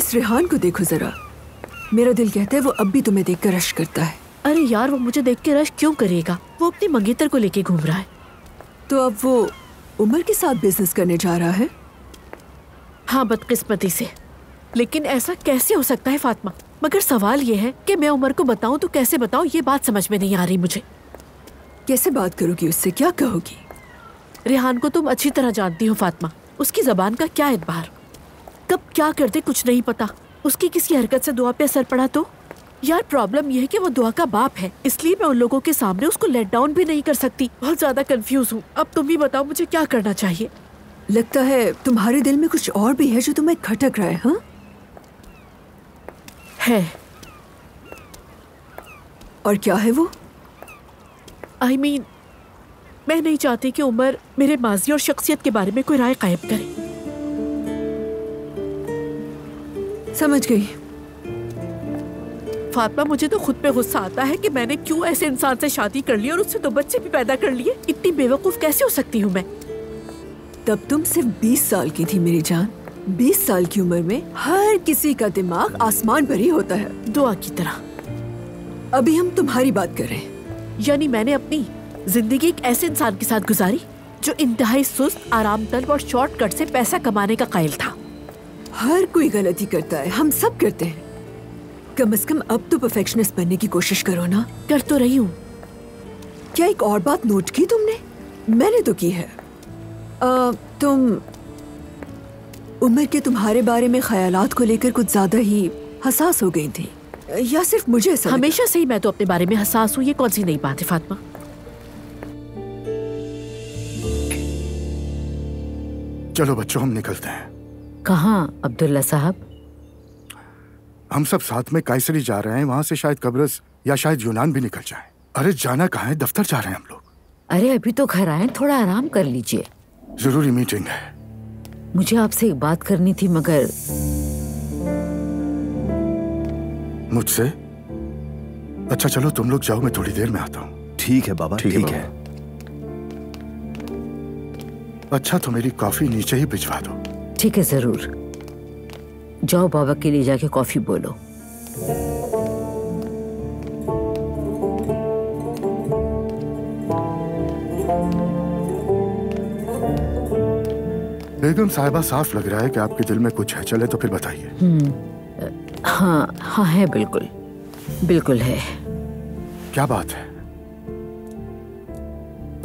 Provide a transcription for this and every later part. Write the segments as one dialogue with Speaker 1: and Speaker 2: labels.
Speaker 1: इस रेहान को देखो जरा, मेरा दिल कहता है वो अब भी तुम्हें देखकर रश करता है।
Speaker 2: अरे यार, वो मुझे देख के रश क्यों करेगा? वो अपनी मंगेतर को लेके घूम रहा है।
Speaker 1: तो अब वो उमर के साथ बिजनेस करने जा रहा है?
Speaker 2: हाँ, बदकिस्मती से। लेकिन ऐसा कैसे हो सकता है फातिमा? मगर सवाल ये है कि मैं उमर को बताऊं तो कैसे बताऊं, ये बात समझ में नहीं आ रही मुझे।
Speaker 1: कैसे बात करोगी उससे, क्या कहोगी?
Speaker 2: रेहान को तुम अच्छी तरह जानती हो फातिमा, उसकी जबान का क्या एतबार, कब क्या कर दे कुछ नहीं पता। उसकी किसी हरकत से दुआ पे असर पड़ा तो? यार प्रॉब्लम यह है कि वो दुआ का बाप है, इसलिए मैं उन लोगों के सामने उसको लेट डाउन भी नहीं कर सकती। बहुत ज्यादा कंफ्यूज हूँ। अब तुम ही बताओ मुझे क्या करना चाहिए।
Speaker 1: लगता है तुम्हारे दिल में कुछ और भी है जो तुम्हें खटक रहा है। हाँ
Speaker 2: है।
Speaker 1: और क्या है वो?
Speaker 2: I mean, मैं नहीं चाहती कि उमर मेरे माजी और शख्सियत के बारे में कोई राय कायम करे।
Speaker 1: समझ गई।
Speaker 2: फातिमा, मुझे तो खुद पे गुस्सा आता है कि मैंने क्यों ऐसे इंसान से शादी कर ली और उससे 2 बच्चे भी पैदा कर लिए। इतनी बेवकूफ कैसे हो सकती हूँ मैं?
Speaker 1: तब तुम सिर्फ 20 साल की थी मेरी जान। 20 साल की उम्र में हर किसी का दिमाग आसमान पर ही होता है,
Speaker 2: दुआ की तरह।
Speaker 1: अभी हम तुम्हारी बात कर रहे हैं।
Speaker 2: यानी मैंने अपनी जिंदगी एक ऐसे इंसान के साथ गुजारी जो इंतहाई सुस्त, आराम तलब और शॉर्टकट से पैसा कमाने का कायल था।
Speaker 1: हर कोई गलती करता है, हम सब करते हैं। कम से कम अब तो परफेक्शनिस्ट बनने की कोशिश करो ना।
Speaker 2: कर तो रही हूँ।
Speaker 1: क्या एक और बात नोट की तुमने? मैंने तो की है। तुम उमर के तुम्हारे बारे में ख्यालात को लेकर कुछ ज्यादा ही हसास हो गई थी, या सिर्फ मुझे ऐसा?
Speaker 2: हमेशा से ही मैं तो अपने बारे में हसास हूँ, ये कौन सी नई बात है फातिमा?
Speaker 3: चलो बच्चों, हम निकलते हैं।
Speaker 4: कहाँ अब्दुल्ला साहब?
Speaker 3: हम सब साथ में कायसरी जा रहे हैं, वहां से शायद कब्रस या शायद यूनान भी निकल जाए। अरे जाना कहाँ है, दफ्तर जा रहे हैं हम लोग।
Speaker 4: अरे अभी तो घर आए, थोड़ा आराम कर लीजिए।
Speaker 3: जरूरी मीटिंग है।
Speaker 4: मुझे आपसे एक बात करनी थी मगर।
Speaker 3: मुझसे? अच्छा चलो तुम लोग जाओ, मैं थोड़ी देर में आता हूँ।
Speaker 5: ठीक है बाबा, ठीक है।
Speaker 3: अच्छा तो मेरी कॉफी नीचे ही भिजवा दो।
Speaker 4: ठीक है जरूर। जाओ बाबा के लिए जाके कॉफी बोलो।
Speaker 3: बेगम साहिबा, साफ लग रहा है कि आपके दिल में कुछ है। चले तो फिर बताइए।
Speaker 4: हाँ हाँ है, बिल्कुल बिल्कुल है।
Speaker 3: क्या बात है?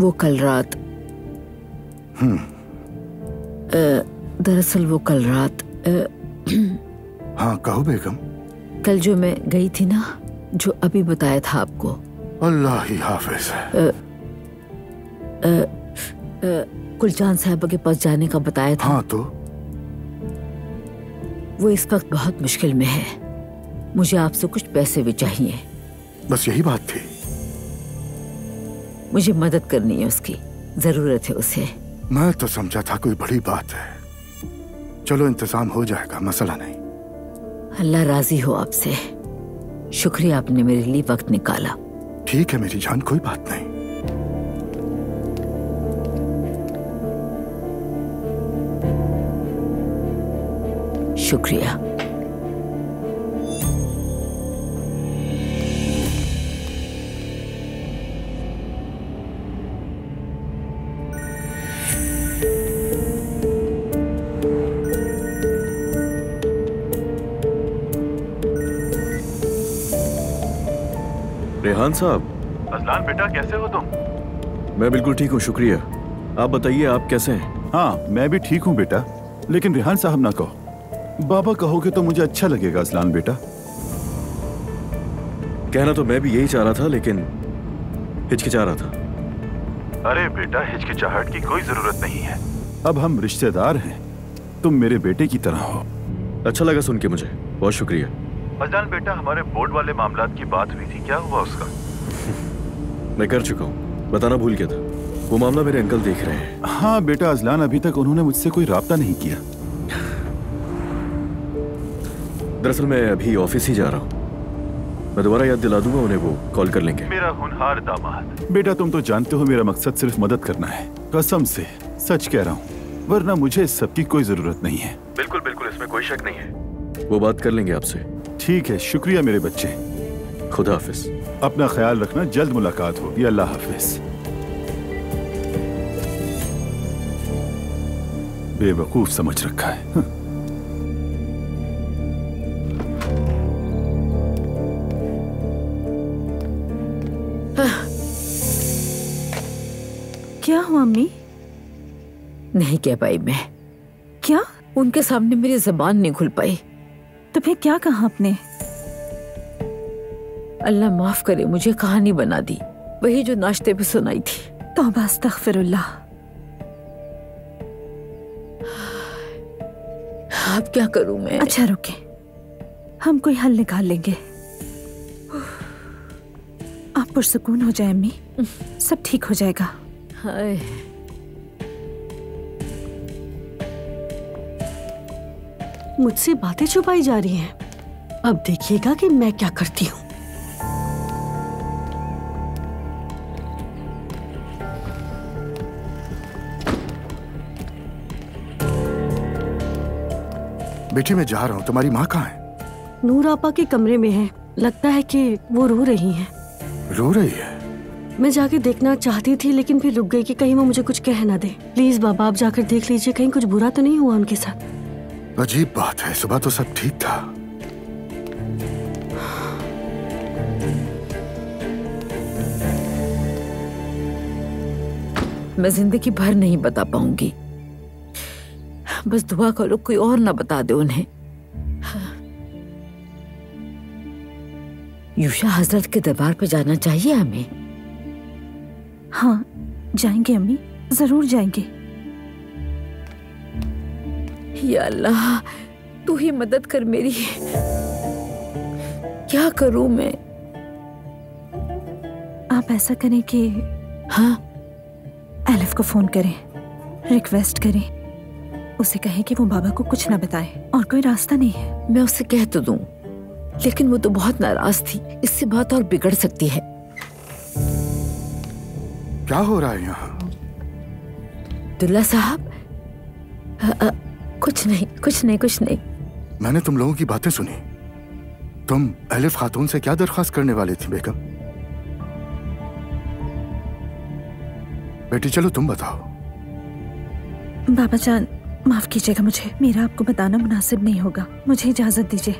Speaker 4: वो कल रात, दरअसल वो कल रात
Speaker 3: हाँ कहो बेगम।
Speaker 4: कल जो मैं गई थी ना, जो अभी बताया था आपको।
Speaker 3: अल्लाह ही हाफिज।
Speaker 4: गुलजान साहब के पास जाने का बताया था।
Speaker 3: हाँ तो?
Speaker 4: वो इस वक्त बहुत मुश्किल में है, मुझे आपसे कुछ पैसे भी चाहिए।
Speaker 3: बस यही बात थी?
Speaker 4: मुझे मदद करनी है, उसकी जरूरत है उसे।
Speaker 3: मैं तो समझा था कोई बड़ी बात है। चलो इंतजाम हो जाएगा, मसला नहीं।
Speaker 4: अल्लाह राजी हो आपसे। शुक्रिया, आपने मेरे लिए वक्त निकाला।
Speaker 3: ठीक है मेरी जान, कोई बात नहीं।
Speaker 4: शुक्रिया।
Speaker 6: रेहान साहब।
Speaker 7: अजलान बेटा, कैसे हो तुम?
Speaker 6: मैं बिल्कुल ठीक हूँ, शुक्रिया। आप बताइए, आप कैसे हैं?
Speaker 5: हाँ मैं भी ठीक हूँ बेटा, लेकिन रेहान साहब ना कहो, बाबा कहोगे तो मुझे अच्छा लगेगा। अजलान बेटा,
Speaker 6: कहना तो मैं भी यही चाह रहा था, लेकिन हिचकिचा रहा था।
Speaker 7: अरे बेटा, हिचकिचाहट की कोई जरूरत नहीं है।
Speaker 5: अब हम रिश्तेदार हैं, तुम मेरे बेटे की तरह हो।
Speaker 6: अच्छा लगा सुन के मुझे, बहुत शुक्रिया।
Speaker 7: अजलान बेटा, हमारे बोर्ड वाले मामलात की बात हुई थी, क्या हुआ उसका?
Speaker 6: मैं कर चुका हूँ, बताना भूल गया था। वो मामला मेरे अंकल देख रहे हैं।
Speaker 5: हाँ बेटा अजलान, अभी तक उन्होंने मुझसे कोई राब्ता नहीं किया।
Speaker 6: दरअसल मैं अभी ऑफिस ही जा रहा हूँ, मैं दोबारा याद दिला दूंगा उन्हें, वो कॉल कर लेंगे।
Speaker 7: मेरा होनहार दामाद।
Speaker 5: बेटा तुम तो जानते हो मेरा मकसद सिर्फ मदद करना है, कसम से सच कह रहा हूँ, वरना मुझे इस सब की कोई जरूरत नहीं है।
Speaker 7: बिल्कुल बिल्कुल, इसमें कोई शक नहीं है।
Speaker 6: वो बात कर लेंगे आपसे।
Speaker 5: ठीक है, शुक्रिया मेरे बच्चे।
Speaker 6: खुदा हाफिज।
Speaker 5: अपना ख्याल रखना, जल्द मुलाकात होगी। अल्लाह हाफिज। बेवकूफ समझ रखा है।
Speaker 8: क्या हुआ अम्मी?
Speaker 4: नहीं कह पाई मैं।
Speaker 8: क्या?
Speaker 4: उनके सामने मेरी जबान नहीं खुल पाई।
Speaker 8: तो फिर क्या कहा आपने?
Speaker 4: अल्लाह माफ करे, मुझे कहानी बना दी, वही जो नाश्ते पे सुनाई थी।
Speaker 8: तौबा अस्तगफिरुल्लाह।
Speaker 4: अब क्या करूं मैं?
Speaker 8: अच्छा रुके, हम कोई हल निकाल लेंगे। आप पुरसुकून हो जाए अम्मी, सब ठीक हो जाएगा।
Speaker 4: हाय,
Speaker 8: मुझसे बातें छुपाई जा रही हैं। अब देखिएगा कि मैं क्या करती हूँ।
Speaker 3: बेटी मैं जा रहा हूँ, तुम्हारी माँ कहाँ है?
Speaker 8: नूर आपा के कमरे में है, लगता है कि वो रो रही हैं।
Speaker 3: रो रही है?
Speaker 8: मैं जाके देखना चाहती थी लेकिन फिर रुक गई कि कहीं वो मुझे कुछ कह ना दे। प्लीज बाबा आप जाकर देख लीजिए, कहीं कुछ बुरा तो नहीं हुआ उनके साथ।
Speaker 3: अजीब बात है, सुबह तो सब ठीक था।
Speaker 4: मैं जिंदगी भर नहीं बता पाऊंगी, बस दुआ करो कोई और ना बता दे उन्हें। यूशा हजरत के दरबार पे जाना चाहिए हमें।
Speaker 8: हाँ जाएंगे अम्मी, जरूर जाएंगे।
Speaker 4: या अल्लाह तू ही मदद कर मेरी। क्या करूं मैं?
Speaker 8: आप ऐसा करें कि
Speaker 4: हाँ,
Speaker 8: एलिफ को फोन करें, रिक्वेस्ट करें, उसे कहें कि वो बाबा को कुछ ना बताए, और कोई रास्ता नहीं है।
Speaker 4: मैं उसे कह तो दूं, लेकिन वो तो बहुत नाराज थी, इससे बात और बिगड़ सकती है।
Speaker 3: क्या हो रहा है यहाँ?
Speaker 4: दुल्ला साहब, कुछ नहीं कुछ नहीं कुछ नहीं।
Speaker 3: मैंने तुम लोगों की बातें सुनी। तुम एलिफ खातून से क्या दरख्वास्त करने वाली थी बेगम? बेटी चलो तुम बताओ।
Speaker 8: बाबा जान माफ कीजिएगा, मुझे मेरा आपको बताना मुनासिब नहीं होगा, मुझे इजाजत दीजिए।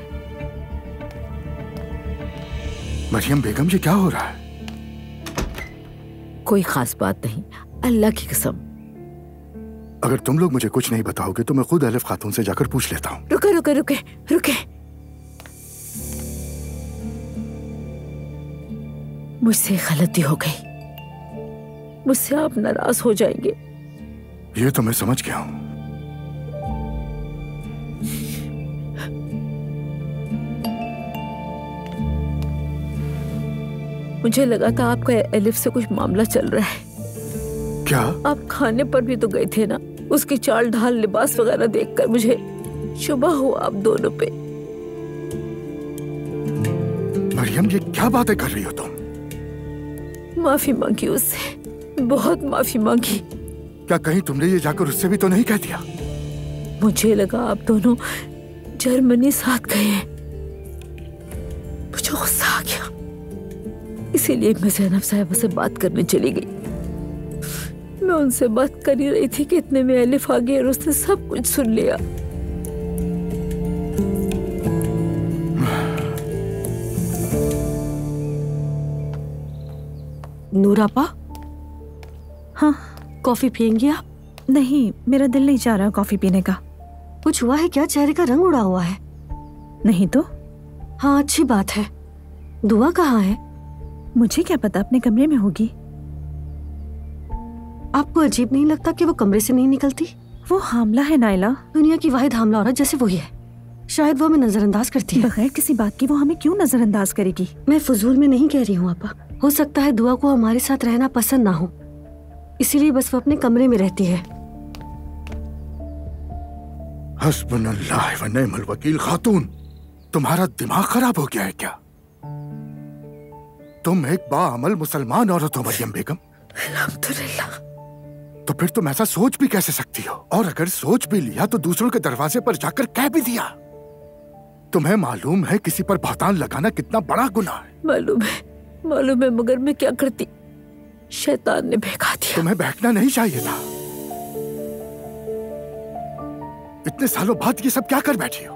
Speaker 3: मरियम बेगम ये क्या हो रहा है?
Speaker 4: कोई खास बात नहीं, अल्लाह की कसम।
Speaker 3: अगर तुम लोग मुझे कुछ नहीं बताओगे तो मैं खुद एलिफ खातून से जाकर पूछ लेता हूँ।
Speaker 4: रुके रुके रुके रुके, मुझसे गलती हो गई, मुझसे आप नाराज हो जाएंगे।
Speaker 3: ये तो मैं समझ गया हूँ।
Speaker 4: मुझे लगा था आपका एलिफ से कुछ मामला चल रहा है।
Speaker 3: क्या?
Speaker 4: आप खाने पर भी तो गए थे ना, उसकी चाल ढाल लिबास वगैरह देखकर मुझे शुबा हुआ आप दोनों पे।
Speaker 3: मरियम ये क्या बातें कर रही हो तुम?
Speaker 4: माफी मांगी उससे, बहुत माफी मांगी।
Speaker 3: क्या कहीं तुमने ये जाकर उससे भी तो नहीं कह दिया?
Speaker 4: मुझे लगा आप दोनों जर्मनी साथ गए हैं, मुझे गुस्सा आ गया, इसीलिए मैं ज़ैनब साहिबा से बात करने चली गई। मैं उनसे बात कर ही रही थी कि इतने में एलिफ आ गई और उसने सब कुछ सुन लिया।
Speaker 8: नूरापा, हाँ कॉफी पियेंगी आप? नहीं, मेरा दिल नहीं चाह रहा कॉफी पीने का। कुछ हुआ है क्या? चेहरे का रंग उड़ा हुआ है। नहीं तो। हाँ अच्छी बात है। दुआ कहाँ है? मुझे क्या पता, अपने कमरे में होगी। आपको अजीब नहीं लगता कि वो कमरे से नहीं निकलती? वो हामला है नाइला, दुनिया की वाहिद हामला औरत जैसे वही है। शायद वो हमें नजरअंदाज करती है। बगैर किसी बात की वो हमें क्यों नजरअंदाज करेगी? मैं फजूल में नहीं कह रही हूँ आपा, हो सकता है दुआ को हमारे साथ रहना पसंद ना हो, इसीलिए बस वो अपने कमरे में रहती है।
Speaker 3: हस्बुनल्लाह व निअमल वकील। खातून तुम्हारा दिमाग खराब हो गया है क्या? तुम एक बाअमल मुसलमान औरत हो मरियम बेगम।
Speaker 4: अल्हम्दुलिल्लाह।
Speaker 3: तो फिर तुम ऐसा सोच भी कैसे सकती हो? और अगर सोच भी लिया तो दूसरों के दरवाजे पर जाकर कह भी दिया। तुम्हें मालूम है किसी पर बहतान लगाना कितना बड़ा गुनाह है?
Speaker 4: मालूम है, मगर मैं क्या करती, शैतान ने बहका दिया।
Speaker 3: तुम्हें बहकना नहीं चाहिए था। इतने सालों बाद ये सब क्या कर बैठी हो?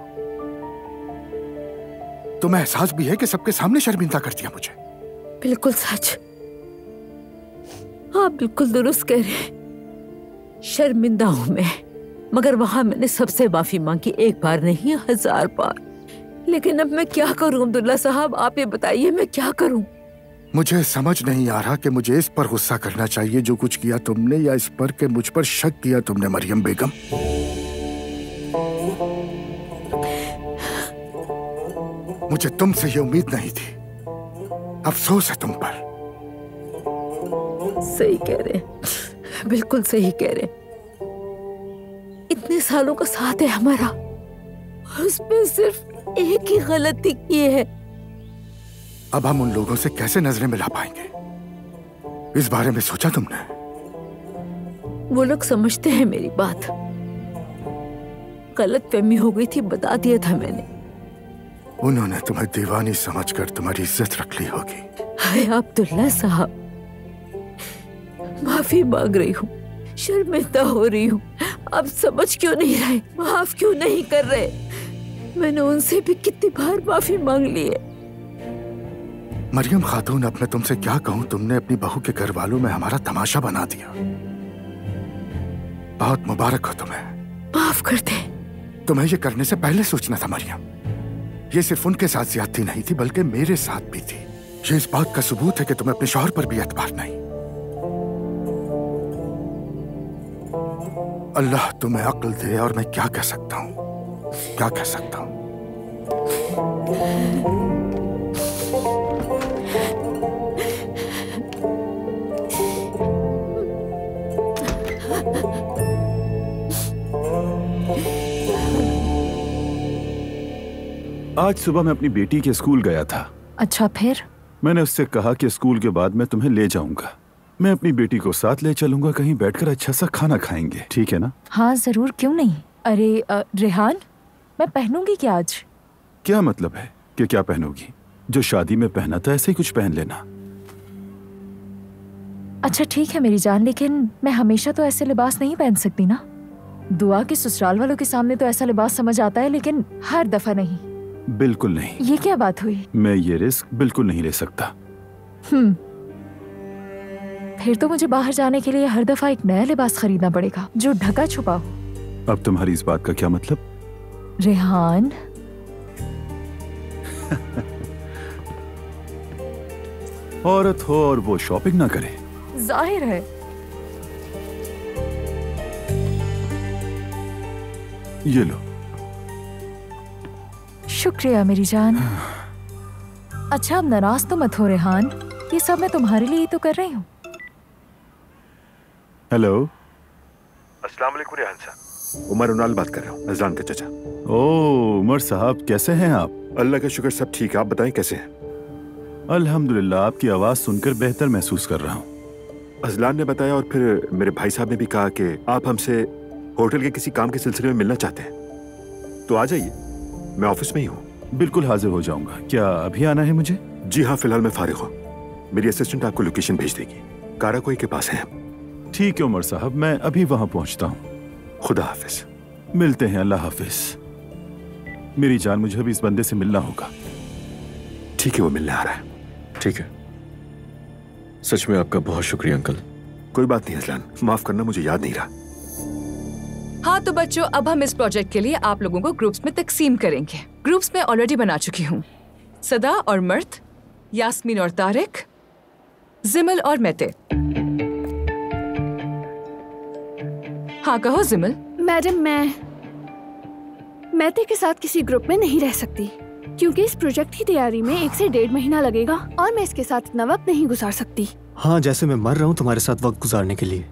Speaker 3: तुम्हें एहसास भी है कि सबके सामने शर्मिंदा कर दिया मुझे?
Speaker 4: बिल्कुल सच, आप बिल्कुल दुरुस्त कह रहे हैं। शर्मिंदा हूं मैं, मगर वहां मैंने सबसे माफी मांगी, एक बार नहीं 1000 बार। लेकिन अब मैं क्या करूं अब्दुल्ला साहब, आप ये बताइए मैं क्या करूं?
Speaker 3: मुझे समझ नहीं आ रहा कि मुझे इस पर गुस्सा करना चाहिए जो कुछ किया तुमने, या इस पर कि मुझ पर शक किया तुमने मरियम बेगम। मुझे तुमसे ये उम्मीद नहीं थी। अफसोस है तुम पर।
Speaker 4: सही कह रहे, बिल्कुल सही कह रहे। इतने सालों का साथ है हमारा, उसमें सिर्फ एक ही गलती की है।
Speaker 3: अब हम उन लोगों से कैसे नजरें मिला पाएंगे? इस बारे में सोचा तुमने?
Speaker 4: वो लोग समझते हैं मेरी बात। गलतफहमी हो गई थी, बता दिया था मैंने।
Speaker 3: उन्होंने तुम्हें दीवानी समझकर तुम्हारी इज्जत रख ली होगी।
Speaker 4: हाय अब्दुल्ला साहब, माफी मांग रही हूँ, शर्मिंदा हो रही हूँ। आप समझ क्यों नहीं रहे, माफ क्यों नहीं कर रहे? मैंने उनसे भी कितनी बार माफी मांग ली है।
Speaker 3: मरियम खातून, अब मैं तुमसे क्या कहूँ, तुमने अपनी बहू के घर वालों में हमारा तमाशा बना दिया। बहुत मुबारक हो तुम्हें।
Speaker 4: माफ कर दे।
Speaker 3: तुम्हें ये करने से पहले सोचना था मरियम। ये सिर्फ उनके साथ ज्यादती नहीं थी, बल्कि मेरे साथ भी थी। ये इस बात का सबूत है कि तुम्हें अपने शौहर पर भी एतबार नहीं। अल्लाह तुम्हें अक्ल दे, और मैं क्या कह सकता हूँ, क्या कह सकता हूँ।
Speaker 5: आज सुबह मैं अपनी बेटी के स्कूल गया था।
Speaker 9: अच्छा, फिर?
Speaker 5: मैंने उससे कहा कि स्कूल के बाद मैं तुम्हें ले जाऊंगा। मैं अपनी बेटी को साथ ले चलूंगा, कहीं बैठकर अच्छा सा खाना खाएंगे, ठीक है ना?
Speaker 9: हाँ जरूर, क्यों नहीं। अरे रेहान, मैं पहनूंगी क्या आज?
Speaker 5: क्या मतलब है कि क्या पहनोगी? जो शादी में पहना था ऐसे ही कुछ पहन लेना।
Speaker 9: अच्छा ठीक है मेरी जान, लेकिन मैं हमेशा तो ऐसे लिबास नहीं पहन सकती ना। दुआ के ससुराल वालों के सामने तो ऐसा लिबास समझ आता है, लेकिन हर दफा नहीं।
Speaker 5: बिल्कुल नहीं।
Speaker 9: ये क्या बात हुई? मैं
Speaker 5: ये रिस्क बिल्कुल नहीं ले सकता।
Speaker 9: फिर तो मुझे बाहर जाने के लिए हर दफा एक नया लिबास खरीदना पड़ेगा जो ढका छुपा हो।
Speaker 5: अब तुम्हारी इस बात का क्या मतलब?
Speaker 9: रेहान
Speaker 5: औरत हो और वो शॉपिंग ना करे,
Speaker 9: जाहिर है।
Speaker 5: ये लो।
Speaker 9: शुक्रिया मेरी जान। अच्छा अब नाराज तो मत हो रेहान, ये सब मैं तुम्हारे लिए ही तो कर रही हूँ।
Speaker 5: हेलो।
Speaker 7: अस्सलाम वालेकुम रेहान साहब। उमर उनाल बात कर रहा हूँ, अजलान के चाचा।
Speaker 5: ओह उमर साहब, कैसे हैं आप?
Speaker 7: अल्लाह का शुक्र, सब ठीक है। आप बताएं कैसे हैं?
Speaker 5: अल्हम्दुलिल्लाह, आपकी आवाज सुनकर बेहतर महसूस कर रहा हूँ।
Speaker 7: अजलान ने बताया और फिर मेरे भाई साहब ने भी कहा कि आप हमसे होटल के किसी काम के सिलसिले में मिलना चाहते हैं, तो आ जाइए, मैं ऑफिस में ही हूँ।
Speaker 5: बिल्कुल हाजिर हो जाऊंगा। क्या अभी आना है मुझे?
Speaker 7: जी हाँ, फिलहाल मैं फारिग हूँ। मेरी असिस्टेंट आपको लोकेशन भेज देगी। काराकोई के पास है।
Speaker 5: ठीक है उमर साहब, मैं अभी वहां पहुंचता हूँ।
Speaker 7: खुदा हाफिज।
Speaker 5: मिलते हैं। अल्लाह हाफिज। मेरी जान, मुझे अभी इस बंदे से मिलना होगा।
Speaker 7: ठीक है, वो मिलने आ रहा है।
Speaker 6: ठीक है। सच में आपका बहुत शुक्रिया अंकल।
Speaker 7: कोई बात नहीं अजलान, माफ करना, मुझे याद नहीं रहा।
Speaker 10: हाँ तो बच्चों, अब हम इस प्रोजेक्ट के लिए आप लोगों को ग्रुप्स में तकसीम करेंगे। ग्रुप्स में ऑलरेडी बना चुकी हूँ। सदा और मर्द, यास्मीन और तारिक, जिमल और मेते। हाँ कहो जिमल।
Speaker 11: मैडम, मैं मेते के साथ किसी ग्रुप में नहीं रह सकती, क्योंकि इस प्रोजेक्ट की तैयारी में 1 से 1.5 महीना लगेगा और मैं इसके साथ इतना वक्त नहीं गुजार सकती।
Speaker 12: हाँ, जैसे मैं मर रहा हूँ तुम्हारे साथ वक्त गुजारने के लिए।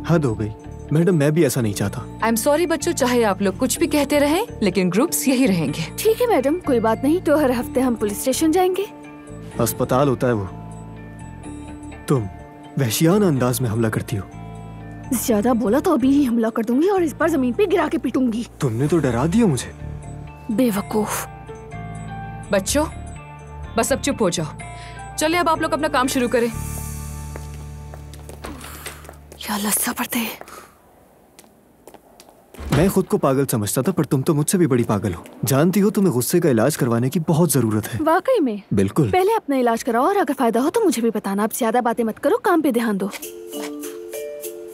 Speaker 12: हद हो गई मैडम, मैं भी ऐसा नहीं चाहता।
Speaker 10: आई एम सॉरी बच्चों, चाहे आप लोग कुछ भी कहते रहें, लेकिन ग्रुप्स यही रहेंगे।
Speaker 11: ठीक है मैडम, कोई बात नहीं। तो हर हफ्ते हम पुलिस स्टेशन जाएंगे।
Speaker 12: अस्पताल होता है वो। तुम वहशियाना अंदाज में हमला करती हो।
Speaker 11: ज्यादा बोला तो अभी ही हमला कर दूंगी और इस बार जमीन पे गिरा के पीटूंगी।
Speaker 12: तुमने तो डरा दिया मुझे।
Speaker 11: बेवकूफ।
Speaker 10: बच्चों बस अब चुप हो जाओ। चलिए अब आप लोग अपना काम शुरू करें।
Speaker 11: या अल्लाह सब्र दे।
Speaker 12: मैं खुद को पागल समझता था, पर तुम तो मुझसे भी बड़ी पागल हो। जानती हो तुम्हें गुस्से का इलाज करवाने की बहुत जरूरत है।
Speaker 11: वाकई में?
Speaker 12: बिल्कुल।
Speaker 11: पहले अपना इलाज कराओ और अगर फायदा हो तो मुझे भी बताना। अब ज्यादा बातें मत करो, काम पे ध्यान दो।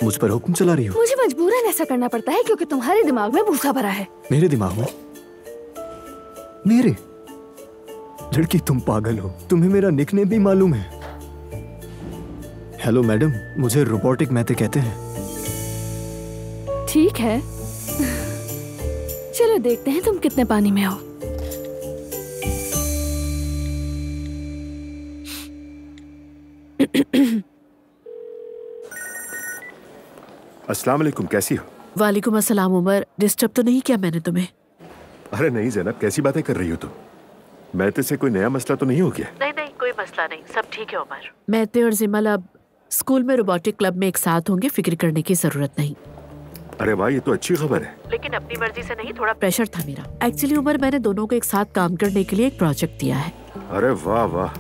Speaker 12: मुझ पर हुक्म चला रही हो?
Speaker 11: मुझे मजबूरन ऐसा करना पड़ता है क्योंकि तुम्हारे दिमाग में भूसा भरा है।
Speaker 12: मेरे दिमाग में? मेरे? लड़की तुम पागल हो, तुम्हें मेरा निकनेम भी मालूम है। हेलो मैडम, मुझे रोबोटिक मैथे कहते हैं।
Speaker 11: ठीक है, चलो देखते हैं तुम कितने पानी में हो।
Speaker 7: अस्सलाम वालेकुम, कैसी हो?
Speaker 2: वालेकुम अस्सलाम। उमर, डिस्टर्ब तो नहीं किया मैंने तुम्हें?
Speaker 7: अरे नहीं ज़ैनब, कैसी बातें कर रही हो तुम? मैते से कोई नया मसला तो नहीं हो गया?
Speaker 2: नहीं नहीं, कोई मसला नहीं, सब ठीक है उमर। मैते और जिमल अब स्कूल में रोबोटिक क्लब में एक साथ होंगे, फिक्र करने की जरूरत नहीं।
Speaker 7: अरे वाह, ये तो अच्छी खबर है।
Speaker 2: लेकिन अपनी मर्जी से नहीं, थोड़ा प्रेशर था मेरा। एक्चुअली उमर, मैंने दोनों को एक साथ काम करने के लिए एक प्रोजेक्ट दिया है।
Speaker 7: अरे वाह वाह,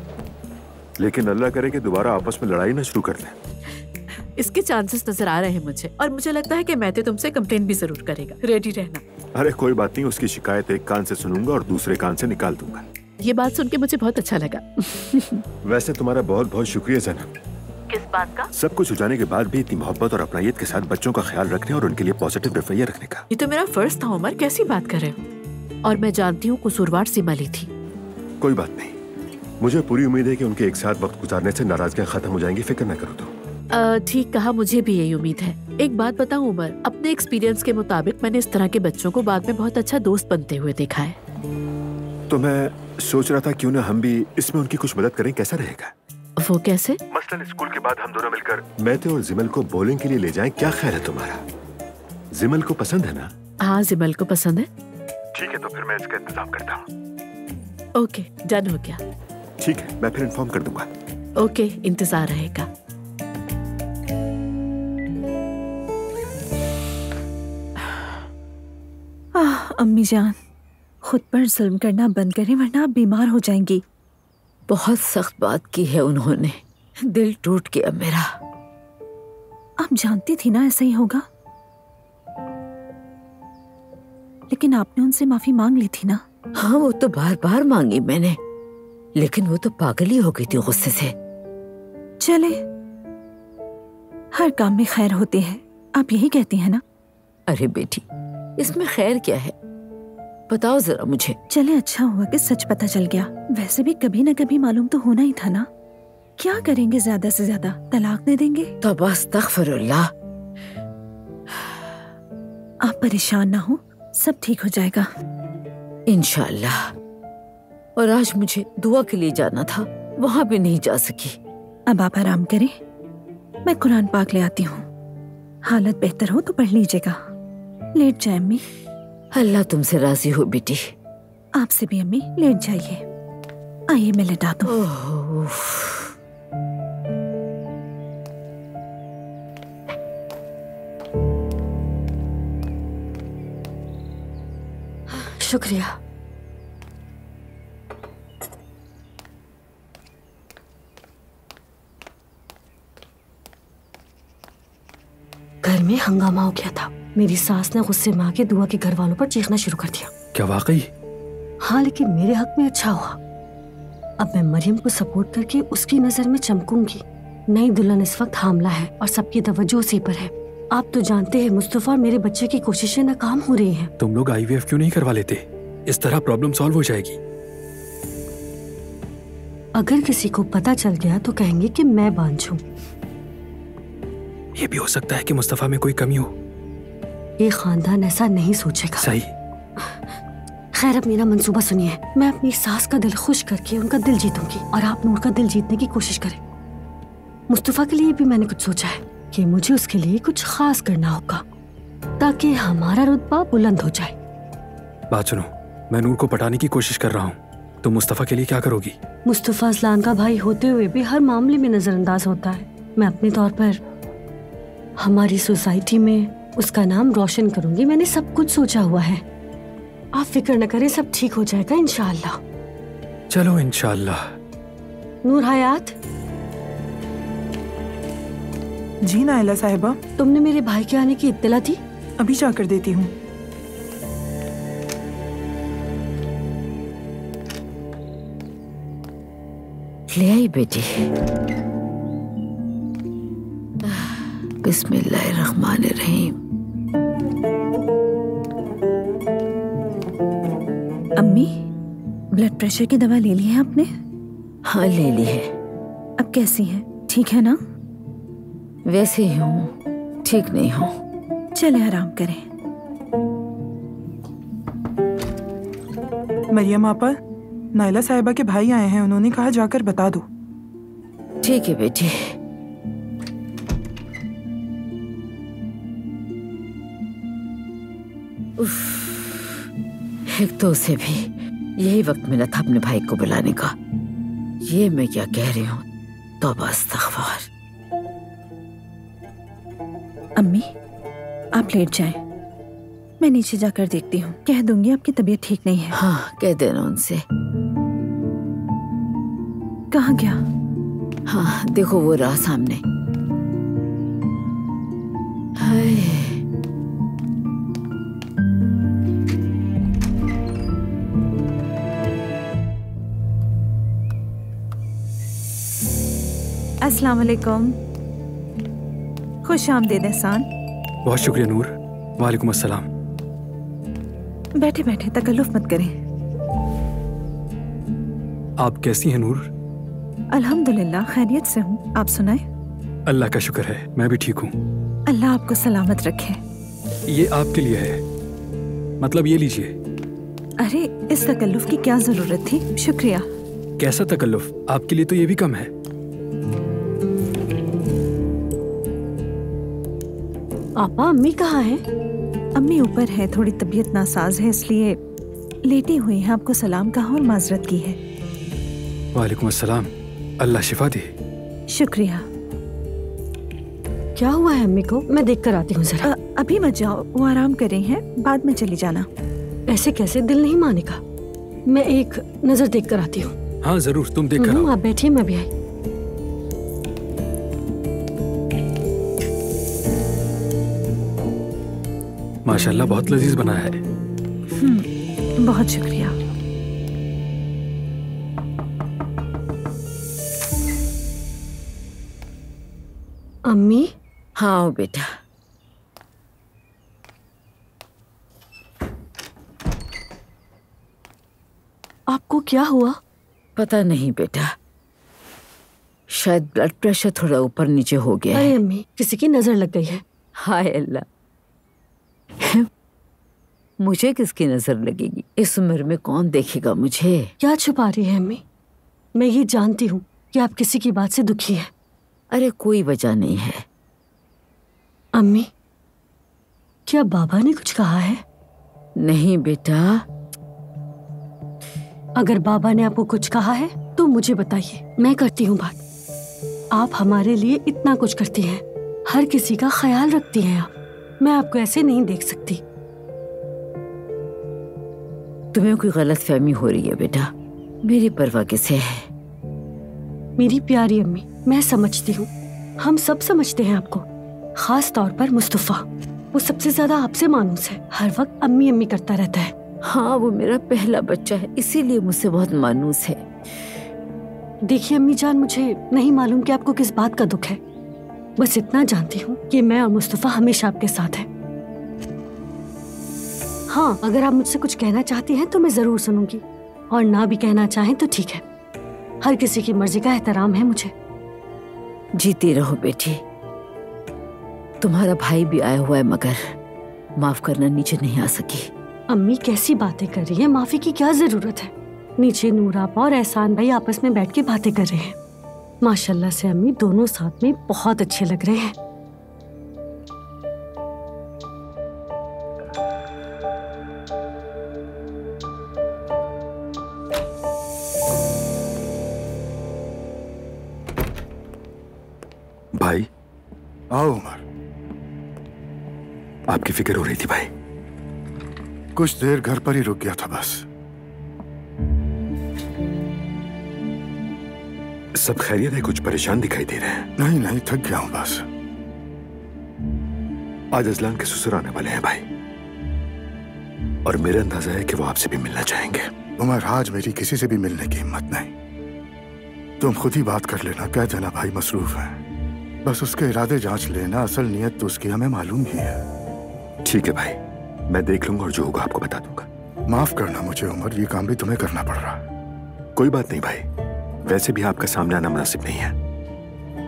Speaker 7: लेकिन अल्लाह करे कि दोबारा आपस में लड़ाई ना शुरू कर दें।
Speaker 2: इसके चांसेस नजर आ रहे हैं मुझे, और मुझे लगता है कि मैते तुमसे कंप्लेन भी जरूर करेगा। रेडी रहना।
Speaker 7: अरे कोई बात नहीं, उसकी शिकायत एक कान से सुनूंगा और दूसरे कान से निकाल दूंगा।
Speaker 2: ये बात सुन के मुझे बहुत अच्छा लगा।
Speaker 7: वैसे तुम्हारा बहुत बहुत शुक्रिया ज़ैनब।
Speaker 2: किस बात का?
Speaker 7: सब कुछ हो जाने के बाद भी इतनी मोहब्बत और अपनायत के साथ बच्चों का ख्याल रखने और उनके लिए पॉजिटिव रवैया रखने का।
Speaker 2: ये तो मेरा फर्ज था उमर, कैसी बात कर रहे हो? और मैं जानती हूँ कसूरवार सिमली थी।
Speaker 7: कोई बात नहीं, मुझे पूरी उम्मीद है कि उनके एक साथ वक्त गुजारने से नाराजगियां खत्म हो जाएंगी, फिक्र न करो तो।
Speaker 2: ठीक कहा, मुझे भी यही उम्मीद है। एक बात बताऊं उमर, अपने एक्सपीरियंस के मुताबिक मैंने इस तरह के बच्चों को बाद में बहुत अच्छा दोस्त बनते हुए देखा है।
Speaker 7: तो मैं सोच रहा था क्यों ना हम भी इसमें उनकी कुछ मदद करें, कैसा रहेगा?
Speaker 2: वो कैसे?
Speaker 7: मसलन स्कूल के बाद हम दोनों मिलकर मैते और जिमल को बॉलिंग के लिए ले जाएं, क्या ख्याल है तुम्हारा? जिमल को पसंद है ना?
Speaker 2: हाँ, जिमल को पसंद है।
Speaker 7: ठीक है, तो फिर मैं इसका इंतजाम करता हूँ।
Speaker 2: ओके, डन हो गया।
Speaker 7: ठीक है, मैं फिर इन्फॉर्म कर दूंगा।
Speaker 2: ओके, इंतजार रहेगा।
Speaker 4: अम्मी जान, खुद पर जुल्म करना बंद करें वरना आप बीमार हो जाएंगी।
Speaker 13: बहुत सख्त बात की है उन्होंने, दिल टूट गया मेरा।
Speaker 4: आप जानती थी ना ऐसा ही होगा, लेकिन आपने उनसे माफी मांग ली थी ना?
Speaker 13: हाँ, वो तो बार बार मांगी मैंने, लेकिन वो तो पागल ही हो गई थी गुस्से से।
Speaker 4: चले, हर काम में खैर होती है, आप यही कहती हैं ना?
Speaker 13: अरे बेटी, इसमें खैर क्या है, बताओ जरा मुझे।
Speaker 4: चले, अच्छा हुआ कि सच पता चल गया। वैसे भी कभी न कभी मालूम तो होना ही था ना। क्या करेंगे, ज्यादा से ज्यादा तलाक दे देंगे।
Speaker 13: तो बस अस्तगफिरुल्लाह।
Speaker 4: आप परेशान ना हो, सब ठीक हो जाएगा
Speaker 13: इंशाअल्लाह। और आज मुझे दुआ के लिए जाना था, वहां भी नहीं जा सकी।
Speaker 4: अब आप आराम करें, मैं कुरान पाक ले आती हूँ। हालत बेहतर हो तो पढ़ लीजिएगा। लेट जाए अम्मी।
Speaker 13: अल्लाह तुमसे राजी हो बेटी।
Speaker 4: आपसे भी अम्मी, लेट जाइए। आइए मैं लेटा दूँ।
Speaker 8: शुक्रिया। घर में हंगामा हो गया था। मेरी सास ने गुस्से में आके दुआ के घर वालों पर चीखना शुरू कर दिया।
Speaker 6: क्या वाकई?
Speaker 8: हाँ, लेकिन मेरे हक में अच्छा हुआ। अब मैं मरियम को सपोर्ट करके उसकी नजर में चमकूंगी। नई दुल्हन इस वक्त हामला है और सबकी तवज्जो उसी पर है। आप तो जानते हैं मुस्तफा और मेरे बच्चे की कोशिशें नाकाम हो रही हैं।
Speaker 14: तुम लोग IVF क्यों नहीं करवा लेते? इस तरह प्रॉब्लम सॉल्व हो जाएगी।
Speaker 8: अगर किसी को पता चल गया तो कहेंगे कि मैं बांझ हूँ।
Speaker 14: ये भी हो सकता है कि मुस्तफा में कोई कमी हो।
Speaker 8: ये खानदान ऐसा नहीं सोचेगा।
Speaker 14: सही।
Speaker 8: खैर, अब मेरा मंसूबा सुनिए। मैं अपनी सास का दिल खुश करके उनका दिल जीतूंगी और आप नूर का दिल जीतने की कोशिश करें। मुस्तफा के लिए भी मैंने कुछ सोचा है कि मुझे उसके लिए कुछ खास करना होगा ताकि हमारा रुतबा बुलंद हो जाए।
Speaker 14: बात सुनो, मैं नूर को पटाने की कोशिश कर रहा हूँ। तुम मुस्तफा के लिए क्या करोगी?
Speaker 8: मुस्तफा असलान का भाई होते हुए भी हर मामले में नजरअंदाज होता है। मैं अपने तौर पर हमारी सोसाइटी में उसका नाम रोशन करूंगी। मैंने सब कुछ सोचा हुआ है। आप फिक्र न करें, सब ठीक हो जाएगा इंशाअल्लाह।
Speaker 14: चलो इंशाअल्लाह।
Speaker 8: नूर हयात।
Speaker 15: जी नाइला साहिबा।
Speaker 8: तुमने मेरे भाई के आने की इत्तला थी?
Speaker 15: अभी जाकर देती हूँ।
Speaker 13: ले आई बेटी। बिस्मिल्लाहिर्रहमानिर्रहीम।
Speaker 16: अम्मी, ब्लड प्रेशर की दवा ले ली है आपने?
Speaker 13: हाँ ले ली है।
Speaker 16: अब कैसी है? ठीक है ना?
Speaker 13: वैसे ही हूँ, ठीक नहीं हूँ।
Speaker 16: चले आराम करें।
Speaker 15: मरियम आपा, नाइला साहिबा के भाई आए हैं, उन्होंने कहा जाकर बता दो।
Speaker 13: ठीक है बेटी। एक तो उसे भी यही वक्त मिला था अपने भाई को बुलाने का। ये मैं क्या कह रही हूँ, तौबा अस्तगफार।
Speaker 16: अम्मी, आप लेट जाएं। मैं नीचे जाकर देखती हूँ। कह दूंगी आपकी तबीयत ठीक नहीं है।
Speaker 13: हाँ कह देना उनसे।
Speaker 16: कहाँ गया?
Speaker 13: हाँ देखो वो रहा सामने। हाय।
Speaker 16: अस्सलाम वालेकुम। खुश आमदीद एहसान।
Speaker 14: बहुत शुक्रिया नूर। वालेकुम अस्सलाम।
Speaker 16: बैठे बैठे तकल्लुफ मत करें।
Speaker 14: आप कैसी हैं नूर?
Speaker 16: अल्हम्दुलिल्लाह खैरियत से हूँ। आप सुनाए?
Speaker 14: अल्लाह का शुक्र है, मैं भी ठीक हूँ।
Speaker 16: अल्लाह आपको सलामत रखे।
Speaker 14: ये आपके लिए है, मतलब ये लीजिए।
Speaker 16: अरे इस तकल्लुफ की क्या जरूरत थी? शुक्रिया।
Speaker 14: कैसा तकल्लुफ, आपके लिए तो ये भी कम है।
Speaker 8: आपा अम्मी कहाँ है?
Speaker 16: अम्मी ऊपर है, थोड़ी तबीयत नासाज है इसलिए लेटी हुई है। आपको सलाम कहा और माजरत की है।
Speaker 14: वालेकुम अस्सलाम। अल्लाह शिफा दे।
Speaker 16: शुक्रिया।
Speaker 8: क्या हुआ है अम्मी को? मैं देख कर आती हूँ जरा।
Speaker 16: अभी मत जाओ, वो आराम कर रही हैं, बाद में चली जाना।
Speaker 8: ऐसे कैसे, दिल नहीं मानेगा। मैं एक नजर देख कर आती हूँ।
Speaker 14: हाँ जरूर, तुम देख कर आओ।
Speaker 8: आप बैठिए, मैं भी आई।
Speaker 14: माशाल्लाह बहुत लजीज बना है।
Speaker 16: बहुत शुक्रिया।
Speaker 8: अम्मी।
Speaker 13: हाँ बेटा।
Speaker 8: आपको क्या हुआ?
Speaker 13: पता नहीं बेटा, शायद ब्लड प्रेशर थोड़ा ऊपर नीचे हो गया है।
Speaker 8: अरे अम्मी, किसी की नजर लग गई है।
Speaker 13: हाय अल्लाह, मुझे किसकी नजर लगेगी? इस उम्र में कौन देखेगा मुझे?
Speaker 8: क्या छुपा रही है अम्मी? मैं ये जानती हूँ कि आप किसी की बात से दुखी हैं।
Speaker 13: अरे कोई वजह नहीं है।
Speaker 8: अम्मी, क्या बाबा ने कुछ कहा है?
Speaker 13: नहीं बेटा।
Speaker 8: अगर बाबा ने आपको कुछ कहा है तो मुझे बताइए, मैं करती हूँ बात। आप हमारे लिए इतना कुछ करती हैं, हर किसी का ख्याल रखती हैं आप। मैं आपको ऐसे नहीं देख सकती।
Speaker 13: तुम्हें कोई गलतफहमी हो रही है बेटा, मेरी परवाह किसे है?
Speaker 8: मेरी प्यारी अम्मी, मैं समझती हूँ, हम सब समझते हैं आपको, खास तौर पर मुस्तफा। वो सबसे ज्यादा आपसे मानूस है, हर वक्त अम्मी अम्मी करता रहता है।
Speaker 13: हाँ वो मेरा पहला बच्चा है, इसीलिए मुझसे बहुत मानूस है।
Speaker 8: देखिए अम्मी जान, मुझे नहीं मालूम कि आपको किस बात का दुख है, बस इतना जानती हूँ कि मैं और मुस्तफा हमेशा आपके साथ हैं। हाँ, अगर आप मुझसे कुछ कहना चाहती हैं तो मैं जरूर सुनूंगी, और ना भी कहना चाहें तो ठीक है। हर किसी की मर्जी का एहतराम है मुझे।
Speaker 13: जीती रहो बेटी। तुम्हारा भाई भी आया हुआ है, मगर माफ करना नीचे नहीं आ सकी।
Speaker 8: अम्मी कैसी बातें कर रही है? माफी की क्या जरूरत है? नीचे नूर आपा और एहसान भाई आपस में बैठ के बातें कर रहे हैं। माशाल्लाह से अम्मी दोनों साथ में बहुत अच्छे लग रहे हैं।
Speaker 7: भाई।
Speaker 3: आओ उमर।
Speaker 7: आपकी फिक्र हो रही थी भाई।
Speaker 3: कुछ देर घर पर ही रुक गया था बस।
Speaker 7: सब खैरियत है? कुछ परेशान दिखाई दे रहे हैं।
Speaker 3: नहीं नहीं, थक गया हूं बस।
Speaker 7: आज अजलान के ससुर आने वाले हैं भाई, और मेरा अंदाजा है कि वो आपसे भी मिलना चाहेंगे।
Speaker 3: उमर, आज मेरी किसी से भी मिलने की हिम्मत नहीं। तुम खुद ही बात कर लेना, कह देना भाई मसरूफ है। बस उसके इरादे जांच लेना, असल नियत तो उसकी हमें मालूम ही है।
Speaker 7: ठीक है भाई, मैं देख लूंगा और जो होगा आपको बता दूंगा।
Speaker 3: माफ करना मुझे उमर, ये काम भी तुम्हें करना पड़ रहा।
Speaker 7: कोई बात नहीं भाई, वैसे भी आपका सामने आना मुनासिब नहीं है।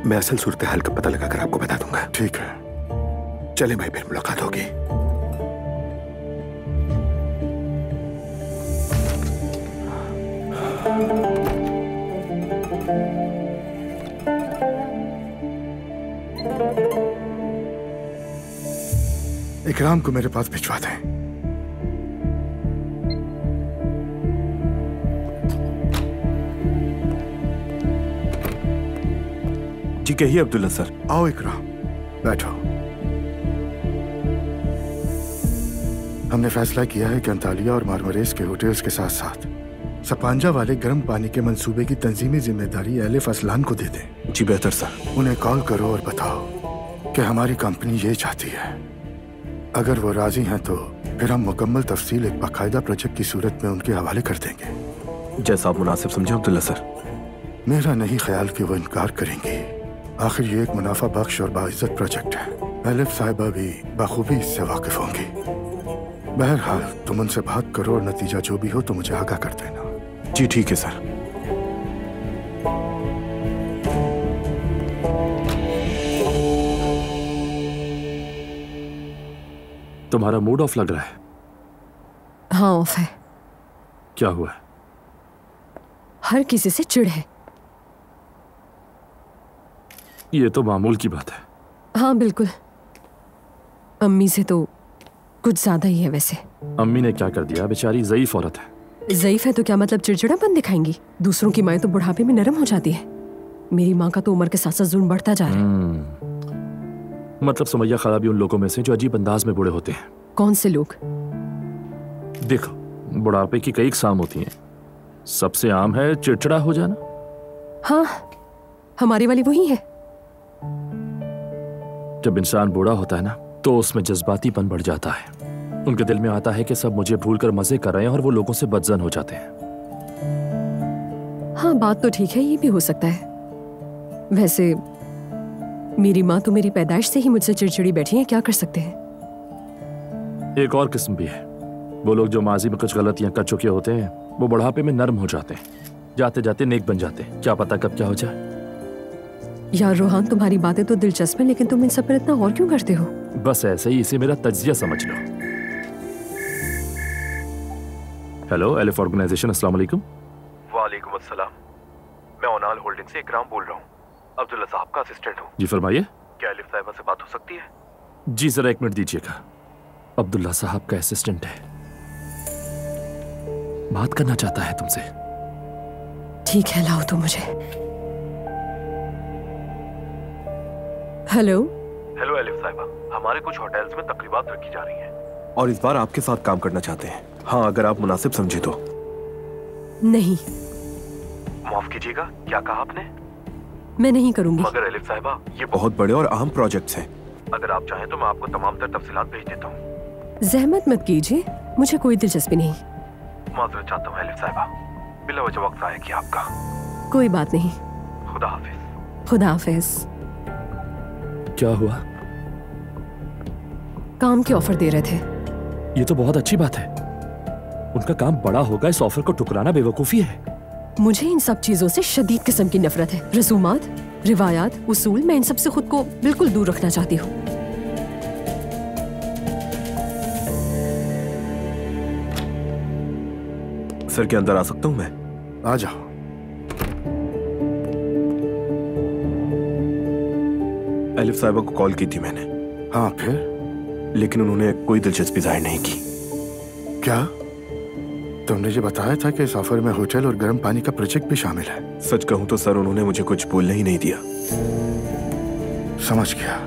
Speaker 7: मैं असल सूरत हाल का पता लगाकर आपको बता दूंगा।
Speaker 3: ठीक है,
Speaker 7: चलें भाई, फिर मुलाकात होगी।
Speaker 3: इकराम को मेरे पास भिजवा दें।
Speaker 7: जी कहिए अब्दुल्ला सर।
Speaker 3: आओ इकराम, बैठो। हमने फैसला किया है कि अंतालिया और मारमरेज के होटल्स के साथ साथ सपांजा वाले गर्म पानी के मंसूबे की तंजीमी जिम्मेदारी एलिफ असलान को दे दें।
Speaker 7: जी बेहतर सर।
Speaker 3: उन्हें कॉल करो और बताओ कि हमारी कंपनी ये चाहती है। अगर वो राजी हैं तो फिर हम मुकम्मल तफसील एक बाकायदा प्रोजेक्ट की सूरत में उनके हवाले कर देंगे।
Speaker 7: जैसा आप मुनासिब समझे अब्दुल्ला सर।
Speaker 3: मेरा नहीं ख्याल कि वो इनकार करेंगी। आखिर ये एक मुनाफा बख्श और बाइज्जत प्रोजेक्ट है। एलिफ साहिबा भी बखूबी इससे वाकिफ होंगी। बहरहाल तुम उनसे बात करो और नतीजा जो भी हो तो मुझे आगाह कर देना।
Speaker 7: जी ठीक है सर।
Speaker 6: तुम्हारा मूड ऑफ लग रहा है।
Speaker 17: हाँ ऑफ है।
Speaker 6: क्या हुआ?
Speaker 17: हर किसी से चिढ़ है।
Speaker 6: ये तो मामूल की बात है।
Speaker 17: हाँ बिल्कुल, अम्मी से तो कुछ ज्यादा ही है। वैसे
Speaker 6: अम्मी ने क्या कर दिया? बेचारी ज़ईफ औरत है।
Speaker 17: ज़ईफ है तो क्या मतलब चिड़चिड़ापन दिखाएंगी? दूसरों की माएं तो बुढ़ापे में नरम हो जाती है। मेरी माँ का तो उम्र के साथ साथ जुल्म बढ़ता जा रहा है।
Speaker 6: मतलब सुमैया खाला भी उन लोगों में से जो अजीब अंदाज में बूढ़े होते हैं।
Speaker 17: कौन से लोग?
Speaker 6: देखो, बुढ़ापे की कई इकसाम होती हैं। सबसे आम है चिड़चिड़ा हो जाना।
Speaker 17: हाँ, हमारी वाली वही है।
Speaker 6: जब इंसान बूढ़ा होता है ना तो उसमें जज्बातीपन बढ़ जाता है। उनके दिल में आता है कि सब मुझे भूलकर मजे कर रहे हैं और वो लोगों से बदजन हो जाते हैं।
Speaker 17: हाँ बात तो ठीक है, ये भी हो सकता है। वैसे मेरी माँ तो मेरी पैदाइश से ही मुझसे चिड़चिड़ी बैठी है, क्या कर सकते हैं।
Speaker 6: एक और किस्म भी है, वो लोग जो माजी में कुछ गलतियां कर चुके होते हैं वो बुढ़ापे में नर्म हो जाते हैं, जाते जाते नेक बन जाते हैं। क्या पता कब क्या हो जाए।
Speaker 17: यार रोहान, तुम्हारी बातें तो दिलचस्प हैं, लेकिन तुम इन सब पर इतना और क्यों करते हो?
Speaker 6: बस ऐसे ही, इसे मेरा तज्जिया समझ लो। हेलो एलिफ ऑर्गेनाइजेशन, अस्सलाम वालेकुम।
Speaker 18: वालेकुम अस्सलाम। मैं ओनाल होल्डिंग से इकराम बोल रहा हूँ, अब्दुल्ला साहब का असिस्टेंट हूँ।
Speaker 6: जी फरमाइए।
Speaker 18: क्या एलिफ साहिबा से बात हो सकती है?
Speaker 6: जी जरा एक मिनट दीजिएगा। अब्दुल्ला साहब का असिस्टेंट है, बात करना चाहता है तुमसे।
Speaker 17: ठीक है, लाओ तो मुझे। हेलो।
Speaker 18: हेलो एलिफ साहिबा, हमारे कुछ होटल्स में तकरीबात रखी जा रही हैं
Speaker 7: और इस बार आपके साथ काम करना चाहते हैं। हाँ अगर आप मुनासिब समझे तो।
Speaker 17: नहीं।
Speaker 18: माफ कीजिएगा, क्या कहा आपने?
Speaker 17: मैं नहीं करूंगी।
Speaker 18: मगर एलिफ साहिबा, ये
Speaker 7: बहुत बड़े और अहम प्रोजेक्ट्स हैं।
Speaker 18: अगर आप चाहें तो मैं आपको तमाम तर तफसीलात भेज देता हूँ।
Speaker 17: जहमत मत कीजिए, मुझे कोई दिलचस्पी नहीं।
Speaker 18: माजरत चाहता हूँ एलिफ साहिबा, बिला वजह वक्त आया किया आपका।
Speaker 17: कोई बात नहीं।
Speaker 18: खुदा हाफिज।
Speaker 17: खुदा हाफिज।
Speaker 6: क्या हुआ?
Speaker 17: काम के ऑफर दे रहे थे।
Speaker 6: ये तो बहुत अच्छी बात है। उनका काम बड़ा होगा, इस ऑफर को ठुकराना बेवकूफी है।
Speaker 17: मुझे इन सब चीजों से शदीद किस्म की नफरत है। रसूमात, रिवायात, उसूल, मैं इन सब से खुद को बिल्कुल दूर रखना चाहती हूँ।
Speaker 7: सर के अंदर आ सकता हूँ मैं?
Speaker 3: आ जाओ।
Speaker 7: एलिफ साहिबा को कॉल की थी मैंने।
Speaker 3: हाँ फिर?
Speaker 7: लेकिन उन्होंने कोई दिलचस्पी जाहिर नहीं की।
Speaker 3: क्या? तुमने जो बताया था कि इस ऑफर में होटल और गर्म पानी का प्रोजेक्ट भी शामिल है।
Speaker 7: सच कहूं तो सर उन्होंने मुझे कुछ बोलने ही नहीं दिया।
Speaker 3: समझ गया।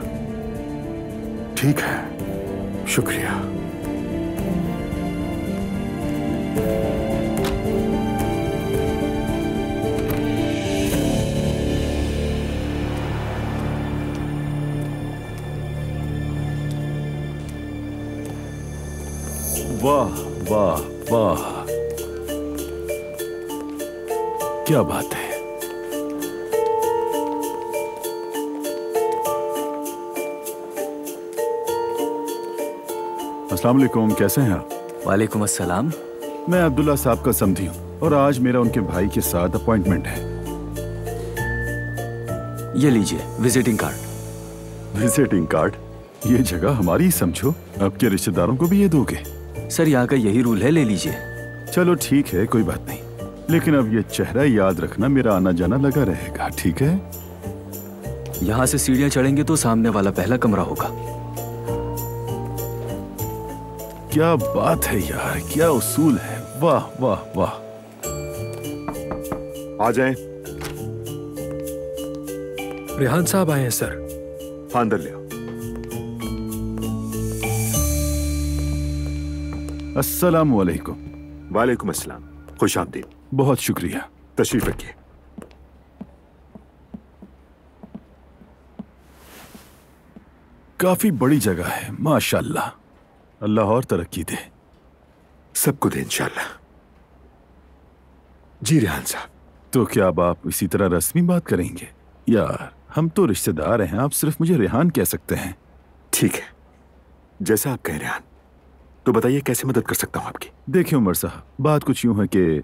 Speaker 3: ठीक है, शुक्रिया।
Speaker 5: वाह वाह वाह, क्या बात है। अस्सलाम वालेकुम, कैसे हैं आप?
Speaker 19: वालेकुम अस्सलाम।
Speaker 5: मैं अब्दुल्ला साहब का समधी हूँ और आज मेरा उनके भाई के साथ अपॉइंटमेंट है।
Speaker 19: ये लीजिए विजिटिंग कार्ड।
Speaker 5: Visiting card? ये जगह हमारी समझो, आपके रिश्तेदारों को भी ये दोगे?
Speaker 19: सर यहाँ का यही रूल है, ले लीजिए।
Speaker 5: चलो ठीक है, कोई बात नहीं, लेकिन अब ये चेहरा याद रखना, मेरा आना जाना लगा रहेगा, ठीक है?
Speaker 19: यहाँ से सीढ़ियाँ चढ़ेंगे तो सामने वाला पहला कमरा होगा।
Speaker 5: क्या बात है यार, क्या उसूल है, वाह वाह वाह।
Speaker 7: आ जाएं।
Speaker 14: रेहान साहब आए हैं सर।
Speaker 7: हाँ, अंदर ले आओ।
Speaker 5: अस्सलाम वालेकुम।
Speaker 7: वालेकुम अस्सलाम, खुश आमदीद।
Speaker 5: बहुत शुक्रिया,
Speaker 7: तशरीफ रखिए।
Speaker 5: काफी बड़ी जगह है, माशाल्लाह। अल्लाह और तरक्की दे।
Speaker 7: सबको दे इंशाल्लाह। जी रेहान साहब।
Speaker 5: तो क्या अब आप इसी तरह रस्मी बात करेंगे? यार हम तो रिश्तेदार हैं, आप सिर्फ मुझे रेहान कह सकते हैं।
Speaker 7: ठीक है, जैसा आप कह रेहान। तो बताइए कैसे मदद कर सकता हूँ आपकी?
Speaker 5: देखिए उमर साहब, बात कुछ यूं है कि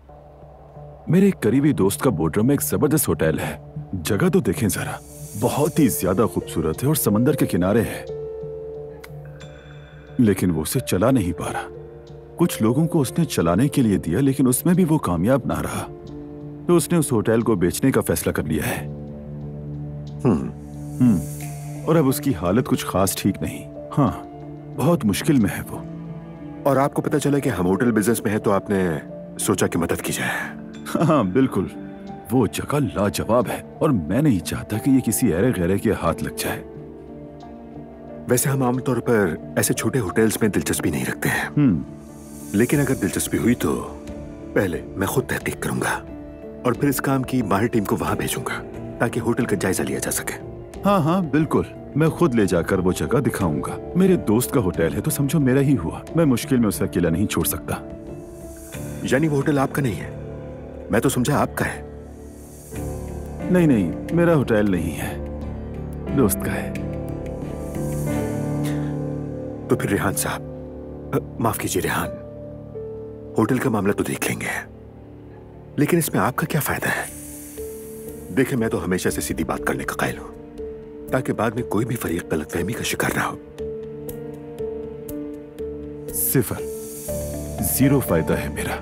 Speaker 5: मेरे एक करीबी दोस्त का बोर्डर में एक जबरदस्त होटल है। जगह तो देखें जरा, बहुत ही ज्यादा खूबसूरत है और समंदर के किनारे है, लेकिन वो उसे चला नहीं पा रहा। कुछ लोगों को उसने चलाने के लिए दिया, लेकिन उसमें भी वो कामयाब ना रहा, तो उसने उस होटल को बेचने का फैसला कर लिया है। और अब उसकी हालत कुछ खास ठीक नहीं। हाँ, बहुत मुश्किल में है वो।
Speaker 7: और आपको पता चला कि हम होटल बिजनेस में है, तो आपने सोचा कि मदद की जाए।
Speaker 5: हाँ बिल्कुल, वो जगह लाजवाब है और मैं नहीं चाहता कि ये किसी ऐरे गैरे के हाथ लग जाए।
Speaker 7: वैसे हम आमतौर पर ऐसे छोटे होटल्स में दिलचस्पी नहीं रखते हैं, लेकिन अगर दिलचस्पी हुई तो पहले मैं खुद तहकीक करूंगा और फिर इस काम की माहिर टीम को वहां भेजूंगा ताकि होटल का जायजा लिया जा सके।
Speaker 5: हाँ हाँ बिल्कुल, मैं खुद ले जाकर वो जगह दिखाऊंगा। मेरे दोस्त का होटल है तो समझो मेरा ही हुआ। मैं मुश्किल में उसे अकेला नहीं छोड़ सकता।
Speaker 7: यानी वो होटल आपका नहीं है? मैं तो समझा आपका है।
Speaker 5: नहीं नहीं, मेरा होटल नहीं है, दोस्त का है।
Speaker 7: तो फिर रेहान साहब, माफ कीजिए रेहान, होटल का मामला तो देख लेंगे, लेकिन इसमें आपका क्या फायदा है? देखिए, मैं तो हमेशा से सीधी बात करने का कायल हूं, ताकि बाद में कोई भी फरीक गलतफहमी का शिकार ना हो।
Speaker 5: 0 फायदा है मेरा।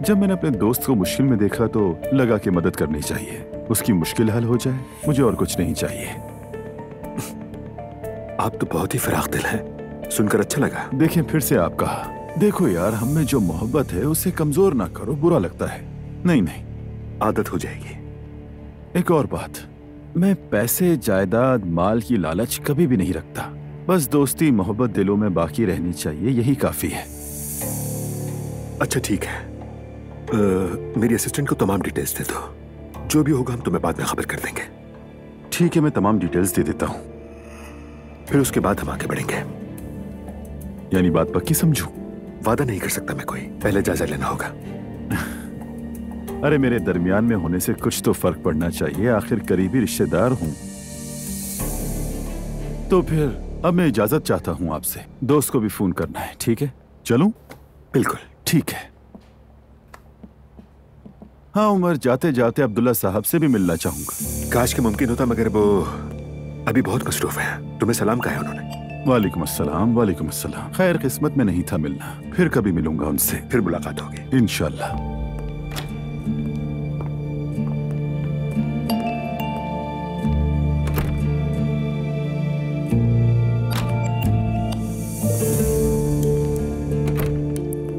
Speaker 5: जब मैंने अपने दोस्त को मुश्किल में देखा तो लगा कि मदद करनी चाहिए, उसकी मुश्किल हल हो जाए, मुझे और कुछ नहीं चाहिए।
Speaker 7: आप तो बहुत ही फिराक दिल हैं, सुनकर अच्छा लगा।
Speaker 5: देखिए, फिर से आप कहा। देखो यार, हम में जो मोहब्बत है उसे कमजोर ना करो, बुरा लगता है। नहीं नहीं,
Speaker 7: आदत हो जाएगी।
Speaker 5: एक और बात, मैं पैसे, जायदाद, माल की लालच कभी भी नहीं रखता। बस दोस्ती मोहब्बत दिलों में बाकी रहनी चाहिए, यही काफी है।
Speaker 7: अच्छा ठीक है, मेरी असिस्टेंट को तमाम डिटेल्स दे दो। जो भी होगा हम तुम्हें बाद में खबर कर देंगे।
Speaker 5: ठीक है, मैं तमाम डिटेल्स दे देता हूँ,
Speaker 7: फिर उसके बाद हम आगे बढ़ेंगे।
Speaker 5: यानी बात पक्की समझूं?
Speaker 7: वादा नहीं कर सकता मैं कोई, पहले जायजा लेना होगा।
Speaker 5: अरे मेरे दरमियान में होने से कुछ तो फर्क पड़ना चाहिए, आखिर करीबी रिश्तेदार हूं। तो फिर अब मैं इजाजत चाहता हूं आपसे, दोस्त को भी फोन करना है, ठीक है? चलूं?
Speaker 7: बिल्कुल
Speaker 5: ठीक है। हाँ उमर, जाते जाते अब्दुल्ला साहब से भी मिलना चाहूंगा।
Speaker 7: काश कि मुमकिन होता, मगर वो अभी बहुत मसरूफ है। तुम्हें सलाम कहा है उन्होंने?
Speaker 5: वालेकुम अस्सलाम। वालेकुम अस्सलाम। खैर, किस्मत में नहीं था मिलना, फिर कभी मिलूंगा उनसे,
Speaker 7: फिर मुलाकात होगी
Speaker 5: इंशाल्लाह।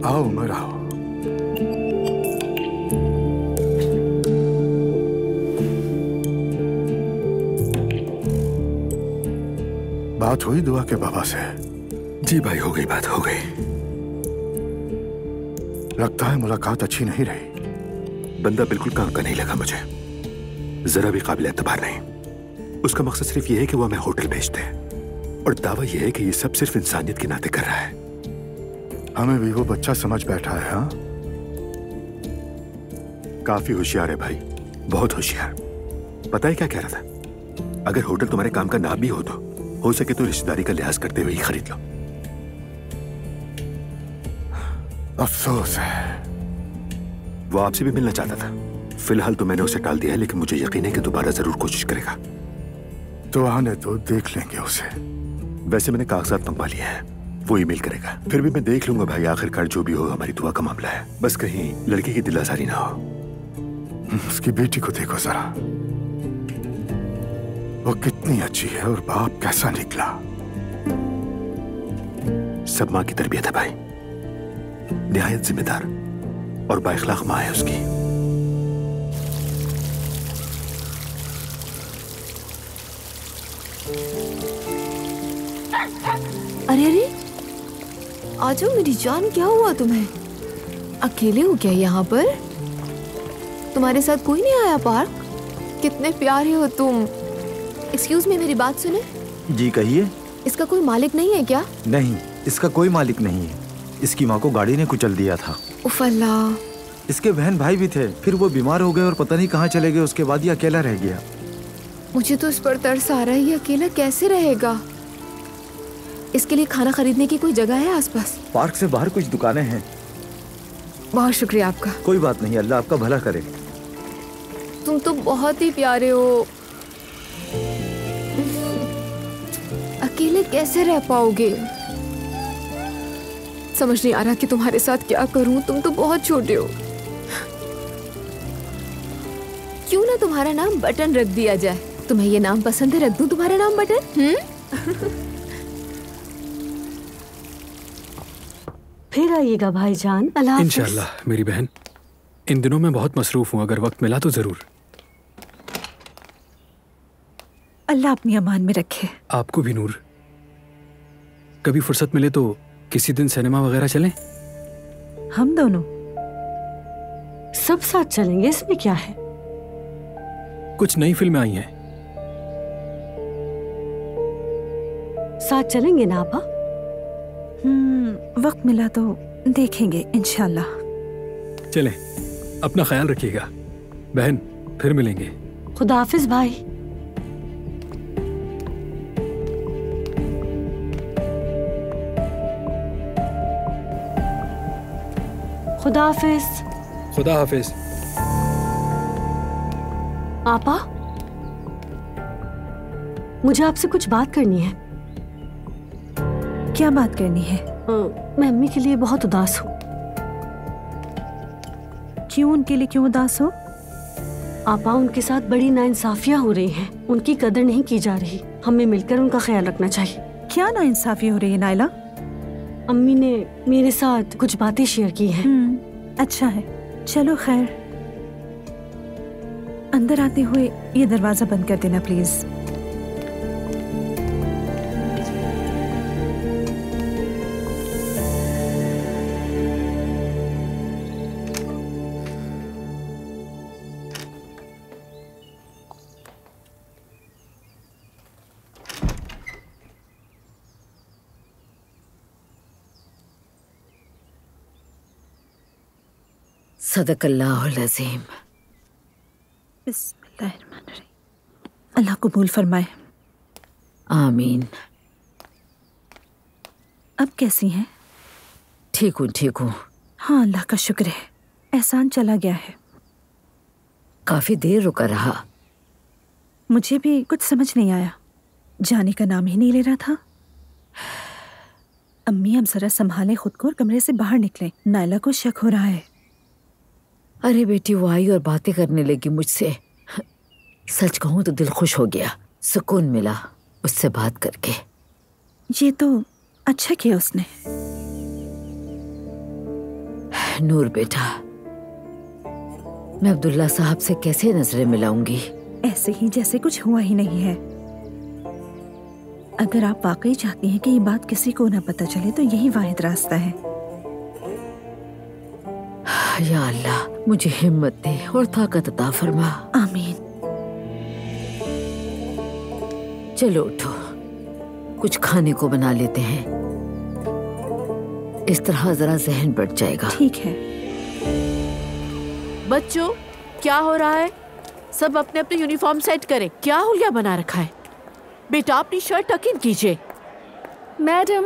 Speaker 3: आओ उमर, आओ। बात हुई दुआ के बाबा से?
Speaker 7: जी भाई, हो गई बात, हो गई।
Speaker 3: लगता है मुलाकात अच्छी नहीं रही।
Speaker 7: बंदा बिल्कुल काम का नहीं लगा मुझे, जरा भी काबिल एतबार नहीं। उसका मकसद सिर्फ यह है कि वो हमें होटल भेज दे, और दावा यह है कि ये सब सिर्फ इंसानियत के नाते कर रहा है।
Speaker 3: हमें भी वो बच्चा समझ बैठा है। हाँ,
Speaker 7: काफी होशियार है भाई, बहुत होशियार। पता है क्या कह रहा था? अगर होटल तुम्हारे काम का ना भी हो तो हो सके तो रिश्तेदारी का लिहाज करते हुए ही खरीद लो।
Speaker 3: अफसोस है।
Speaker 7: वो आपसे भी मिलना चाहता था। फिलहाल तो मैंने उसे टाल दिया है, लेकिन मुझे यकीन है कि दोबारा जरूर कोशिश करेगा।
Speaker 3: तो आने तो देख लेंगे उसे।
Speaker 7: वैसे मैंने कागजात मंगवा लिए हैं, वो ईमेल करेगा। फिर भी मैं देख लूंगा भाई, आखिरकार जो भी हो हमारी दुआ का मामला है। बस कहीं लड़की की दिल आजारी ना हो।
Speaker 3: उसकी बेटी को देखो जरा, वो कितनी अच्छी है और बाप कैसा निकला।
Speaker 7: सब माँ की तरबियत है भाई, निहायत जिम्मेदार और बाइखलाक माँ है उसकी।
Speaker 9: अरे अरे, आ जाओ मेरी जान, क्या हुआ तुम्हें? अकेले हो क्या यहाँ पर? तुम्हारे साथ कोई नहीं आया पार्क? कितने प्यारे हो तुम। एक्सक्यूज मी, मेरी बात सुने।
Speaker 20: जी कहिए।
Speaker 9: इसका कोई मालिक नहीं है क्या?
Speaker 20: नहीं, इसका कोई मालिक नहीं है। इसकी माँ को गाड़ी ने कुचल दिया था।
Speaker 9: उफ अल्लाह।
Speaker 20: इसके बहन भाई भी थे, फिर वो बीमार हो गए और पता नहीं कहाँ चले गए। उसके बाद ये अकेला रह गया।
Speaker 9: मुझे तो इस पर तरस आ रहा है, ये अकेला कैसे रहेगा? इसके लिए खाना खरीदने की कोई जगह है आसपास?
Speaker 20: पार्क से बाहर कुछ दुकानें हैं।
Speaker 9: बहुत शुक्रिया आपका।
Speaker 20: कोई बात नहीं, अल्लाह आपका भला करे।
Speaker 9: तुम तो बहुत ही प्यारे हो। अकेले कैसे रह पाओगे? समझ नहीं आ रहा कि तुम्हारे साथ क्या करूं। तुम तो बहुत छोटे हो। क्यों ना तुम्हारा नाम बटन रख दिया जाए? तुम्हें ये नाम पसंद है, रख दूं तुम्हारा नाम बटन?
Speaker 8: फिर आइएगा भाईजान। अल्लाह हाफ़िज़।
Speaker 14: इंशाल्लाह मेरी बहन। इन दिनों मैं बहुत मसरूफ हूँ, अगर वक्त मिला तो जरूर।
Speaker 16: अल्लाह अपनी अमान में रखे।
Speaker 14: आपको भी नूर। कभी फुर्सत मिले तो किसी दिन सिनेमा वगैरह चलें?
Speaker 16: हम दोनों
Speaker 8: सब साथ चलेंगे, इसमें क्या है?
Speaker 14: कुछ नई फिल्में आई हैं।
Speaker 8: साथ चलेंगे ना आपा?
Speaker 16: वक्त मिला तो देखेंगे इंशाल्लाह।
Speaker 14: चलें, अपना ख्याल रखिएगा बहन, फिर मिलेंगे।
Speaker 8: खुदा हाफिज भाई। खुदा हाफिज।
Speaker 14: खुदा हाफिज।
Speaker 8: आपा, मुझे आपसे कुछ बात करनी है।
Speaker 16: क्या बात करनी है?
Speaker 8: मैं अम्मी के लिए बहुत उदास हूँ।
Speaker 16: क्यों? उनके लिए क्यों उदास हो?
Speaker 8: आपा, उनके साथ बड़ी नाइंसाफियाँ हो रही हैं। उनकी कदर नहीं की जा रही। हमें मिलकर उनका ख्याल रखना चाहिए।
Speaker 16: क्या नाइंसाफी हो रही है नाइला?
Speaker 8: अम्मी ने मेरे साथ कुछ बातें शेयर की हैं।
Speaker 16: अच्छा है, चलो खैर। अंदर आते हुए ये दरवाजा बंद कर देना प्लीज।
Speaker 13: सदकल्लाहुल अज़ीम।
Speaker 16: बिस्मिल्लाहिर्रहमानिर्रहीम। अल्लाह कबूल फरमाए।
Speaker 13: आमीन।
Speaker 16: अब कैसी हैं?
Speaker 13: ठीक हूँ, ठीक हूँ।
Speaker 16: हाँ, अल्लाह का शुक्र है, एहसान चला गया है।
Speaker 13: काफी देर रुका रहा।
Speaker 16: मुझे भी कुछ समझ नहीं आया, जाने का नाम ही नहीं ले रहा था। अम्मी अब जरा संभालें खुद को और कमरे से बाहर निकलें। नायला को शक हो रहा है।
Speaker 13: अरे बेटी, वो आई और बातें करने लगी मुझसे। सच कहूँ तो दिल खुश हो गया, सुकून मिला उससे बात करके।
Speaker 16: ये तो अच्छा किया उसने।
Speaker 13: नूर बेटा, मैं अब्दुल्ला साहब से कैसे नजरें मिलाऊंगी?
Speaker 16: ऐसे ही जैसे कुछ हुआ ही नहीं है। अगर आप वाकई चाहती हैं कि ये बात किसी को ना पता चले तो यही वाहिद रास्ता है।
Speaker 13: या अल्लाह, मुझे हिम्मत दे और ताकत अता फरमा।
Speaker 16: आमीन।
Speaker 13: चलो उठो, कुछ खाने को बना लेते हैं। इस तरह जरा जहन बढ़ जाएगा।
Speaker 16: ठीक है।
Speaker 2: बच्चों, क्या हो रहा है? सब अपने अपने यूनिफॉर्म सेट करें। क्या हुलिया बना रखा है? बेटा अपनी शर्ट टक इन कीजिए।
Speaker 11: मैडम,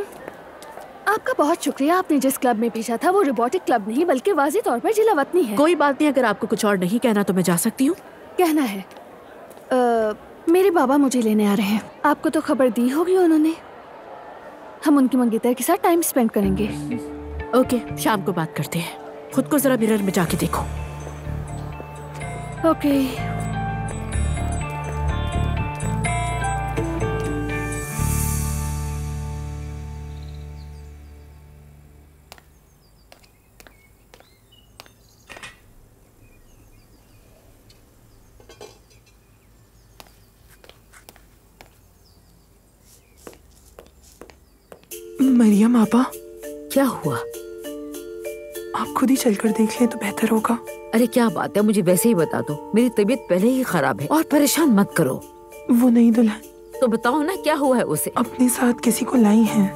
Speaker 11: आपका बहुत शुक्रिया। आपने जिस क्लब में भेजा था वो रोबोटिक क्लब नहीं बल्कि वाज़ी तौर पर जिला वतनी है।
Speaker 2: कोई बात नहीं, अगर आपको कुछ और नहीं कहना तो मैं जा सकती हूँ।
Speaker 11: कहना है मेरे बाबा मुझे लेने आ रहे हैं। आपको तो खबर दी होगी उन्होंने। हम उनकी मंगेतर के साथ टाइम स्पेंड करेंगे।
Speaker 2: ओके, शाम को बात करते हैं। खुद को जरा मिरर में जाके देखो।
Speaker 11: ओके।
Speaker 15: मरियम आपा,
Speaker 13: क्या हुआ?
Speaker 15: आप खुद ही चलकर देख लें तो बेहतर होगा।
Speaker 13: अरे क्या बात है, मुझे वैसे ही बता दो। मेरी तबीयत पहले ही खराब है और परेशान मत करो।
Speaker 15: वो नहीं दुल्हन।
Speaker 13: तो बताओ ना क्या हुआ है उसे?
Speaker 15: अपने साथ किसी को लाई हैं।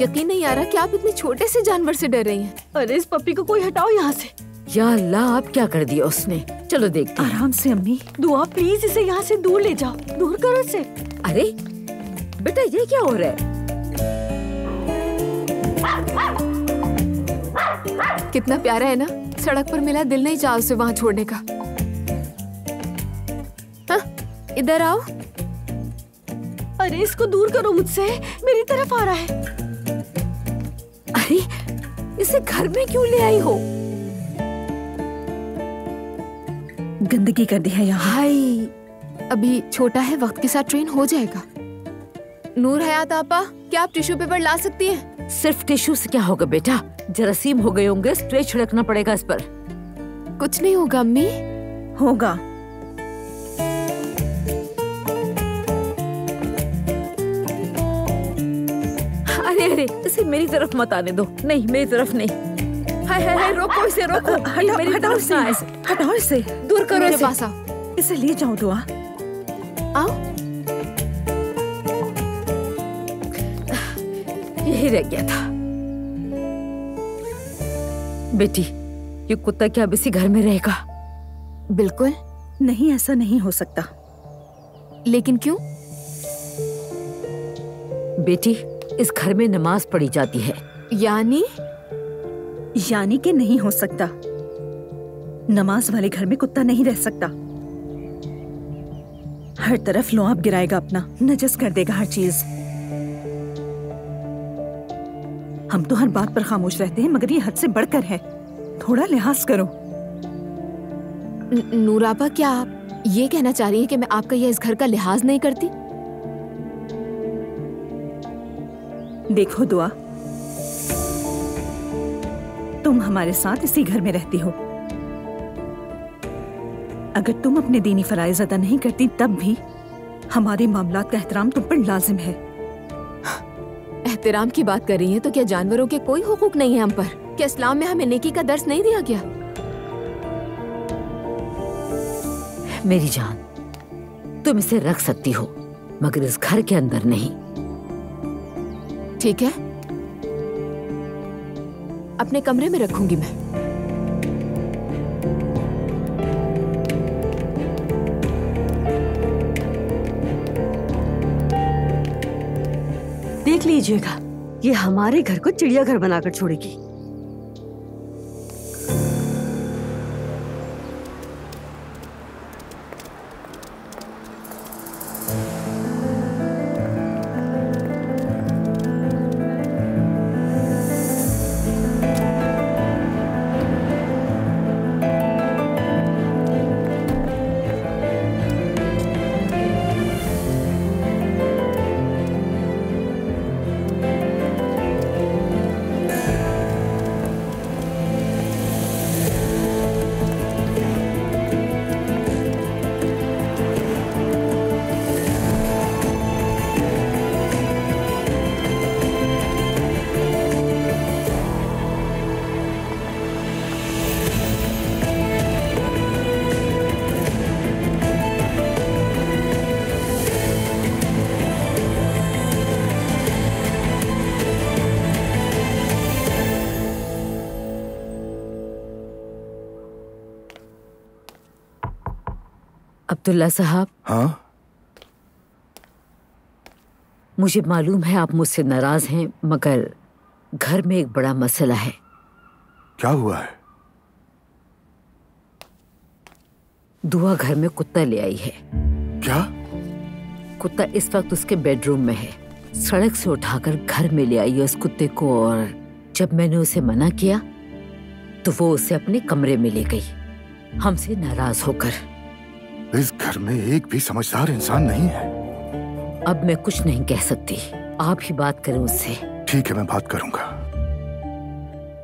Speaker 9: यकीन नहीं आ रहा कि आप इतने छोटे से जानवर से डर रही हैं।
Speaker 8: अरे इस पप्पी को कोई हटाओ यहाँ से।
Speaker 13: या अल्लाह, अब क्या कर दिया उसने? चलो देखते हैं।
Speaker 16: आराम से अम्मी।
Speaker 8: दुआ प्लीज इसे यहाँ से दूर ले जाओ। दूर करो इसे।
Speaker 13: अरे बेटा, ये क्या हो रहा है?
Speaker 9: कितना प्यारा है ना। सड़क पर मिला, दिल नहीं चाहा उसे वहाँ छोड़ने का। हाँ, इधर आओ।
Speaker 8: अरे इसको दूर करो मुझसे, मेरी तरफ आ रहा है।
Speaker 13: अरे इसे घर में क्यों ले आई हो?
Speaker 16: गंदगी कर दी है यहाँ।
Speaker 9: हाय, अभी छोटा है, वक्त के साथ ट्रेन हो जाएगा। नूर हयात आपा, क्या आप टिश्यू पेपर ला सकती हैं?
Speaker 13: सिर्फ टिश्यू से क्या होगा बेटा? जरासीम हो गए होंगे, स्प्रे छिड़कना पड़ेगा इस पर।
Speaker 9: कुछ नहीं होगा अम्मी।
Speaker 16: होगा।
Speaker 13: अरे अरे, इसे मेरी तरफ मत आने दो। नहीं, मेरी तरफ नहीं। हाय हाय हाय, रोको इसे, रोको।
Speaker 16: हटाओ इसे, हटाओ इसे,
Speaker 13: दूर करो
Speaker 9: मेरे
Speaker 13: इसे।
Speaker 9: पास आओ।
Speaker 16: इसे ले जाओ दुआ।
Speaker 9: आओ।
Speaker 13: यही रह गया था। बेटी, ये कुत्ता क्या अब इसी घर में रहेगा?
Speaker 9: बिल्कुल
Speaker 16: नहीं, ऐसा नहीं हो सकता।
Speaker 9: लेकिन क्यों?
Speaker 13: बेटी, इस घर में नमाज पढ़ी जाती है।
Speaker 16: यानी कि नहीं हो सकता। नमाज वाले घर में कुत्ता नहीं रह सकता। हर तरफ लुआब गिराएगा अपना, नजस कर देगा हर चीज। हम तो हर बात पर खामोश रहते हैं, मगर ये हद से बढ़कर है। थोड़ा लिहाज करो।
Speaker 9: नूराबा, क्या आप ये कहना चाह रही हैं कि मैं आपका या इस घर का लिहाज नहीं करती?
Speaker 16: देखो दुआ, तुम हमारे साथ इसी घर में रहती हो। अगर तुम अपने दीनी फराइज अदा नहीं करती तब भी हमारे मामलात का एहतराम तुम पर लाजिम है।
Speaker 9: एहतराम की बात कर रही हैं तो क्या जानवरों के कोई हुकूक नहीं है हम पर? क्या इस्लाम में हमें नेकी का दर्स नहीं दिया गया?
Speaker 13: मेरी जान, तुम इसे रख सकती हो मगर इस घर के अंदर नहीं।
Speaker 9: ठीक है, अपने कमरे में रखूंगी मैं।
Speaker 8: देख लीजिएगा, ये हमारे घर को चिड़ियाघर बनाकर छोड़ेगी।
Speaker 13: अब्दुल्ला साहब।
Speaker 3: हाँ?
Speaker 13: मुझे मालूम है आप मुझसे नाराज हैं, मगर घर में एक बड़ा मसला है।
Speaker 3: क्या हुआ है?
Speaker 13: दुआ घर में कुत्ता ले आई है।
Speaker 3: क्या?
Speaker 13: कुत्ता इस वक्त उसके बेडरूम में है। सड़क से उठाकर घर में ले आई है उस कुत्ते को, और जब मैंने उसे मना किया तो वो उसे अपने कमरे में ले गई, हमसे नाराज होकर।
Speaker 3: इस घर में एक भी समझदार इंसान नहीं है।
Speaker 13: अब मैं कुछ नहीं कह सकती, आप ही बात करें उससे।
Speaker 3: ठीक है, मैं बात करूंगा।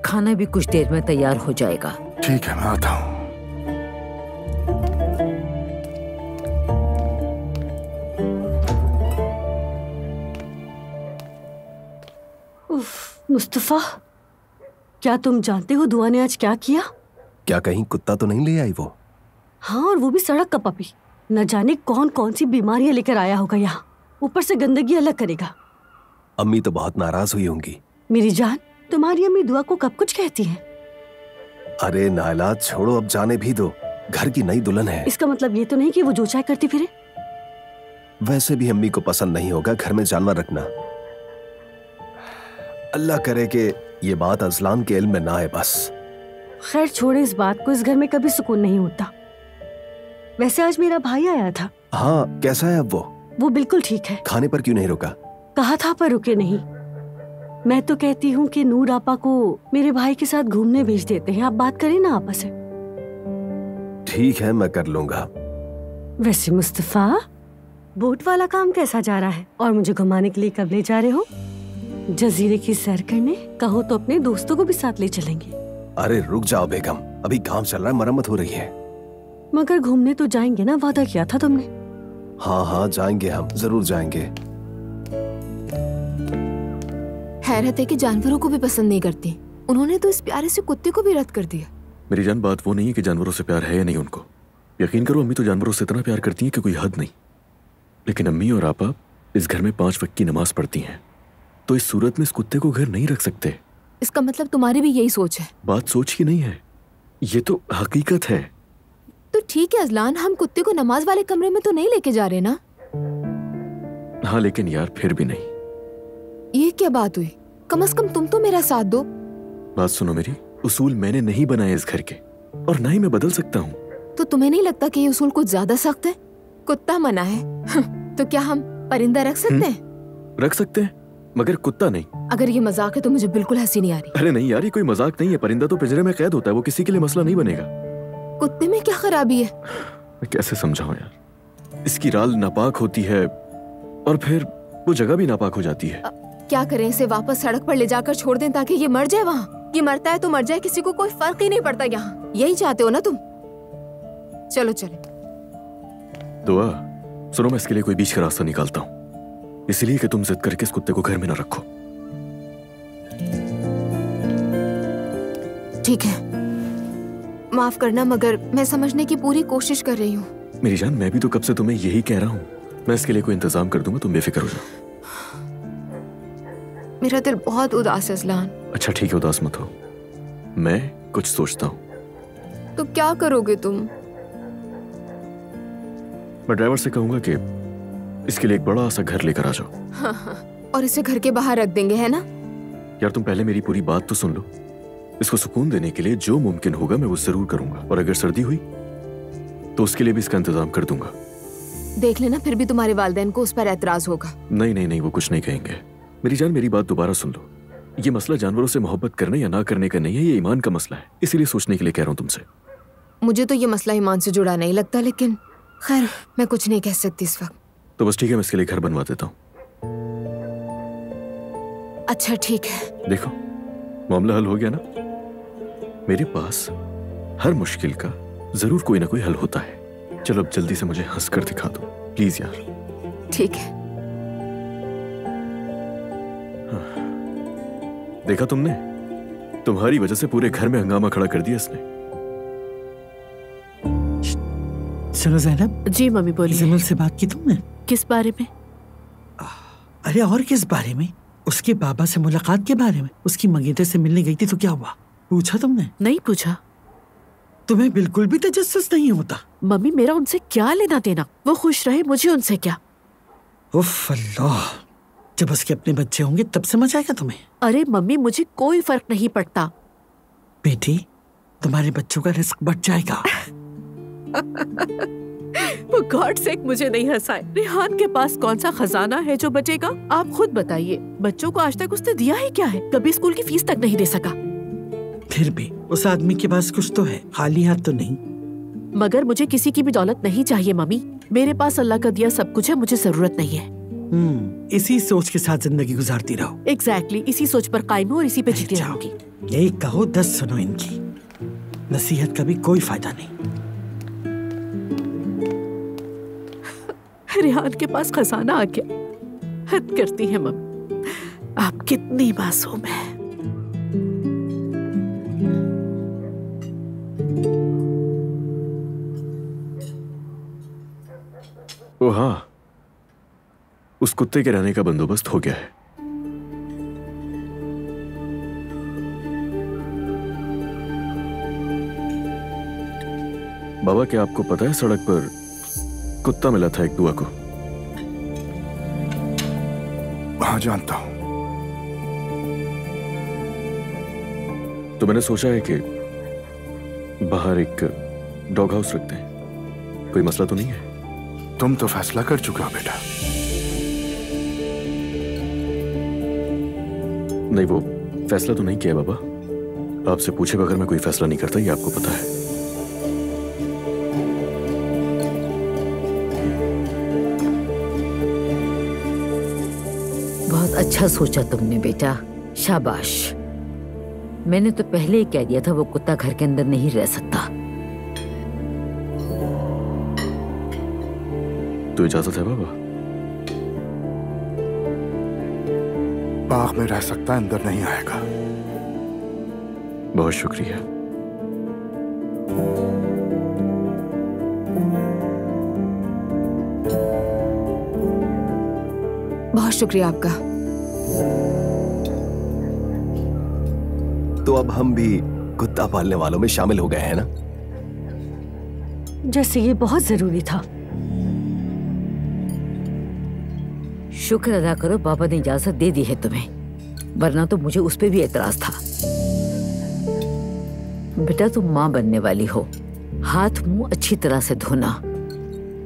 Speaker 13: खाना भी कुछ देर में तैयार हो जाएगा।
Speaker 3: ठीक है, मैं आता हूँ।
Speaker 8: मुस्तफा, क्या तुम जानते हो दुआ ने आज क्या किया?
Speaker 21: क्या कहीं कुत्ता तो नहीं ले आई वो?
Speaker 8: हाँ, और वो भी सड़क का पपी। न जाने कौन कौन सी बीमारियां लेकर आया होगा यहाँ। ऊपर से गंदगी अलग करेगा।
Speaker 21: अम्मी तो बहुत नाराज हुई होंगी।
Speaker 8: मेरी जान, तुम्हारी अम्मी दुआ को कब कुछ कहती है?
Speaker 21: अरे नायला, छोड़ो, अब जाने भी दो। घर की नई दुल्हन है।
Speaker 8: इसका मतलब ये तो नहीं कि वो जो चाहे करती फिरे।
Speaker 21: वैसे भी अम्मी को पसंद नहीं होगा घर में जानवर रखना। अल्लाह करे कि ये बात अजलान के इल्म में ना आए बस।
Speaker 8: खैर छोड़े इस बात को, इस घर में कभी सुकून नहीं होता। वैसे आज मेरा भाई आया था।
Speaker 21: हाँ, कैसा है अब वो?
Speaker 8: वो बिल्कुल ठीक है।
Speaker 21: खाने पर क्यों नहीं रुका?
Speaker 8: कहा था पर रुके नहीं। मैं तो कहती हूँ कि नूर आपा को मेरे भाई के साथ घूमने भेज देते हैं। आप बात करें ना आपस में।
Speaker 21: ठीक है, मैं कर लूंगा।
Speaker 8: वैसे मुस्तफा, बोट वाला काम कैसा जा रहा है? और मुझे घुमाने के लिए कब ले जा रहे हो? जजीरे की सैर करने? कहो तो अपने दोस्तों को भी साथ ले चलेंगे।
Speaker 21: अरे रुक जाओ बेगम, अभी काम चल रहा है, मरम्मत हो रही है।
Speaker 8: मगर घूमने तो जाएंगे ना, वादा किया था तुमने।
Speaker 21: हाँ हाँ जाएंगे, हम जरूर जाएंगे।
Speaker 9: हैरत है कि जानवरों को भी पसंद नहीं करती। उन्होंने तो इस प्यारे से कुत्ते को भी रद्द कर दिया।
Speaker 6: मेरी जान, बात वो नहीं है कि जानवरों से प्यार है या नहीं उनको। यकीन करो, अम्मी तो जानवरों से इतना प्यार करती हैं कि कोई हद नहीं। लेकिन अम्मी और आपा इस घर में 5 वक्त की नमाज पढ़ती हैं, तो इस सूरत में इस कुत्ते को घर नहीं रख सकते।
Speaker 9: इसका मतलब तुम्हारी भी यही सोच है?
Speaker 6: बात सोच की नहीं है, ये तो हकीकत है।
Speaker 9: तो ठीक है अजलान, हम कुत्ते को नमाज वाले कमरे में तो नहीं लेके जा रहे ना?
Speaker 6: हाँ, लेकिन यार फिर भी नहीं।
Speaker 9: ये क्या बात हुई? कम से कम तुम तो मेरा साथ दो।
Speaker 6: बात सुनो मेरी, उसूल मैंने नहीं बनाए इस घर के, और ना ही मैं बदल सकता हूँ।
Speaker 9: तो तुम्हें नहीं लगता कि ये उसूल कुछ ज्यादा सख्त है? कुत्ता मना है तो क्या हम परिंदा रख सकते हैं?
Speaker 6: रख सकते हैं, मगर कुत्ता नहीं।
Speaker 9: अगर ये मजाक है तो मुझे बिल्कुल हंसी नहीं आ रही।
Speaker 6: अरे नहीं यार, ये कोई मजाक नहीं है। परिंदा तो पिंजरे में कैद होता है, वो किसी के लिए मसला नहीं बनेगा।
Speaker 9: कुत्ते में क्या खराबी है?
Speaker 6: मैं कैसे समझाऊं यार। इसकी राल नापाक होती है और फिर वो जगह भी नापाक हो जाती है।
Speaker 9: क्या करें, इसे वापस सड़क पर ले जाकर छोड़ दें ताकि ये मर जाए वहाँ? ये मरता है तो मर जाए, किसी को कोई फर्क ही नहीं पड़ता यहाँ। यही चाहते हो ना तुम? चलो चले।
Speaker 6: दुआ सुनो, मैं इसके लिए कोई बीच का रास्ता निकालता हूँ, इसलिए कि तुम जिद करके इस कुत्ते को घर में न रखो।
Speaker 9: ठीक है, माफ करना, मगर मैं समझने की पूरी कोशिश कर रही हूँ।
Speaker 6: मेरी जान, मैं भी तो कब से तुम्हें यही कह रहा हूँ। मैं इसके लिए कोई इंतजाम कर दूंगा, तुम बेफिक्र हो जाओ।
Speaker 9: मेरा दिल बहुत उदास है अजलान।
Speaker 6: अच्छा ठीक है, उदास मत हो, मैं कुछ सोचता हूँ।
Speaker 9: तो क्या करोगे तुम?
Speaker 6: मैं ड्राइवर से कहूंगा कि इसके लिए एक बड़ा सा घर लेकर आ जाओ।
Speaker 9: हाँ, और इसे घर के बाहर रख देंगे, है ना?
Speaker 6: यार तुम पहले मेरी पूरी बात तो सुन लो। इसको सुकून देने के लिए जो मुमकिन होगा मैं वो जरूर करूंगा, और अगर सर्दी हुई तो उसके लिए भी इसका इंतजाम कर दूंगा।
Speaker 9: देख लेना, फिर भी तुम्हारे वालिदैन को उस पर एतराज होगा।
Speaker 6: नहीं नहीं नहीं, वो कुछ नहीं कहेंगे। मेरी जान, मेरी बात दोबारा सुन लो। ये मसला जानवरों से मोहब्बत करने या ना करने का नहीं है, ये ईमान का मसला है। इसीलिए सोचने के लिए कह रहा हूँ तुमसे।
Speaker 9: मुझे तो ये मसला ईमान से जुड़ा नहीं लगता, लेकिन खैर मैं कुछ नहीं कह सकती इस वक्त।
Speaker 6: तो बस ठीक है, मैं इसके लिए घर बनवा देता हूँ।
Speaker 9: अच्छा ठीक है।
Speaker 6: देखो, मामला हल हो गया ना। मेरे पास हर मुश्किल का जरूर कोई ना कोई हल होता है। चलो अब जल्दी से मुझे हंस कर दिखा दो प्लीज यार।
Speaker 9: ठीक है।
Speaker 6: देखा तुमने, तुम्हारी वजह से पूरे घर में हंगामा खड़ा कर दिया इसने।
Speaker 22: चलो ज़ैनब।
Speaker 2: जी मम्मी बोलिए।
Speaker 22: जमील से बात की तुमने?
Speaker 2: किस बारे में?
Speaker 22: अरे और किस बारे में? उसके बाबा से मुलाकात के बारे में। उसकी मंगेतर से मिलने गई थी तो क्या हुआ, पूछा तुमने?
Speaker 2: नहीं पूछा।
Speaker 22: तुम्हें बिल्कुल भी तजस्सुस नहीं होता?
Speaker 2: मम्मी मेरा उनसे क्या लेना देना, वो खुश रहे, मुझे उनसे क्या।
Speaker 22: उफ अल्लाह, जब उसके अपने बच्चे होंगे तब समझ आएगा तुम्हें।
Speaker 2: अरे मम्मी मुझे कोई फर्क नहीं पड़ता।
Speaker 22: बेटी तुम्हारे बच्चों का रिस्क बढ़ जाएगा।
Speaker 2: वो गॉड सेक मुझे नहीं हंसाए। रेहान के पास कौन सा खजाना है जो बचेगा? आप खुद बताइए, बच्चों को आज तक उसने दिया ही क्या है? कभी स्कूल की फीस तक नहीं दे सका।
Speaker 22: फिर भी उस आदमी के पास कुछ तो है, खाली हाथ तो नहीं।
Speaker 2: मगर मुझे किसी की भी दौलत नहीं चाहिए मम्मी, मेरे पास अल्लाह का दिया सब कुछ है, मुझे जरूरत नहीं है।
Speaker 22: इसी सोच के साथ जिंदगी गुजारती रहो।
Speaker 2: एग्जैक्टली, इसी सोच पर कायम हूँ और इसी पे जीती रहूंगी।
Speaker 22: एक कहो 10 सुनो इनकी, नसीहत का भी कोई फायदा नहीं।
Speaker 2: रेहान के पास खजाना आ गया। हद करती है मम्मी, आप कितनी मासूम है।
Speaker 6: ओ हाँ, उस कुत्ते के रहने का बंदोबस्त हो गया है। बाबा क्या आपको पता है सड़क पर कुत्ता मिला था एक दुआ को?
Speaker 3: हाँ जानता हूं।
Speaker 6: तो मैंने सोचा है कि बाहर एक डॉग हाउस रखते हैं। कोई मसला तो नहीं है?
Speaker 3: तुम तो फैसला कर चुके हो बेटा।
Speaker 6: नहीं, वो फैसला तो नहीं किया बाबा। आपसे पूछे बगैर मैं कोई फैसला नहीं करता, ये आपको पता है।
Speaker 13: बहुत अच्छा सोचा तुमने बेटा, शाबाश। मैंने तो पहले ही कह दिया था वो कुत्ता घर के अंदर नहीं रह सकता।
Speaker 6: तो इजाजत है बाबा?
Speaker 3: बाग में रह सकता है, अंदर नहीं आएगा।
Speaker 6: बहुत शुक्रिया।
Speaker 9: बहुत शुक्रिया आपका।
Speaker 21: तो अब हम भी कुत्ता पालने वालों में शामिल हो गए हैं ना?
Speaker 8: जैसे ये बहुत जरूरी था।
Speaker 13: शुक्र अदा करो बाबा ने इजाजत दे दी है तुम्हें, वरना तो मुझे उस पे भी एतराज था। बेटा तुम माँ बनने वाली हो, हाथ मुंह अच्छी तरह से धोना।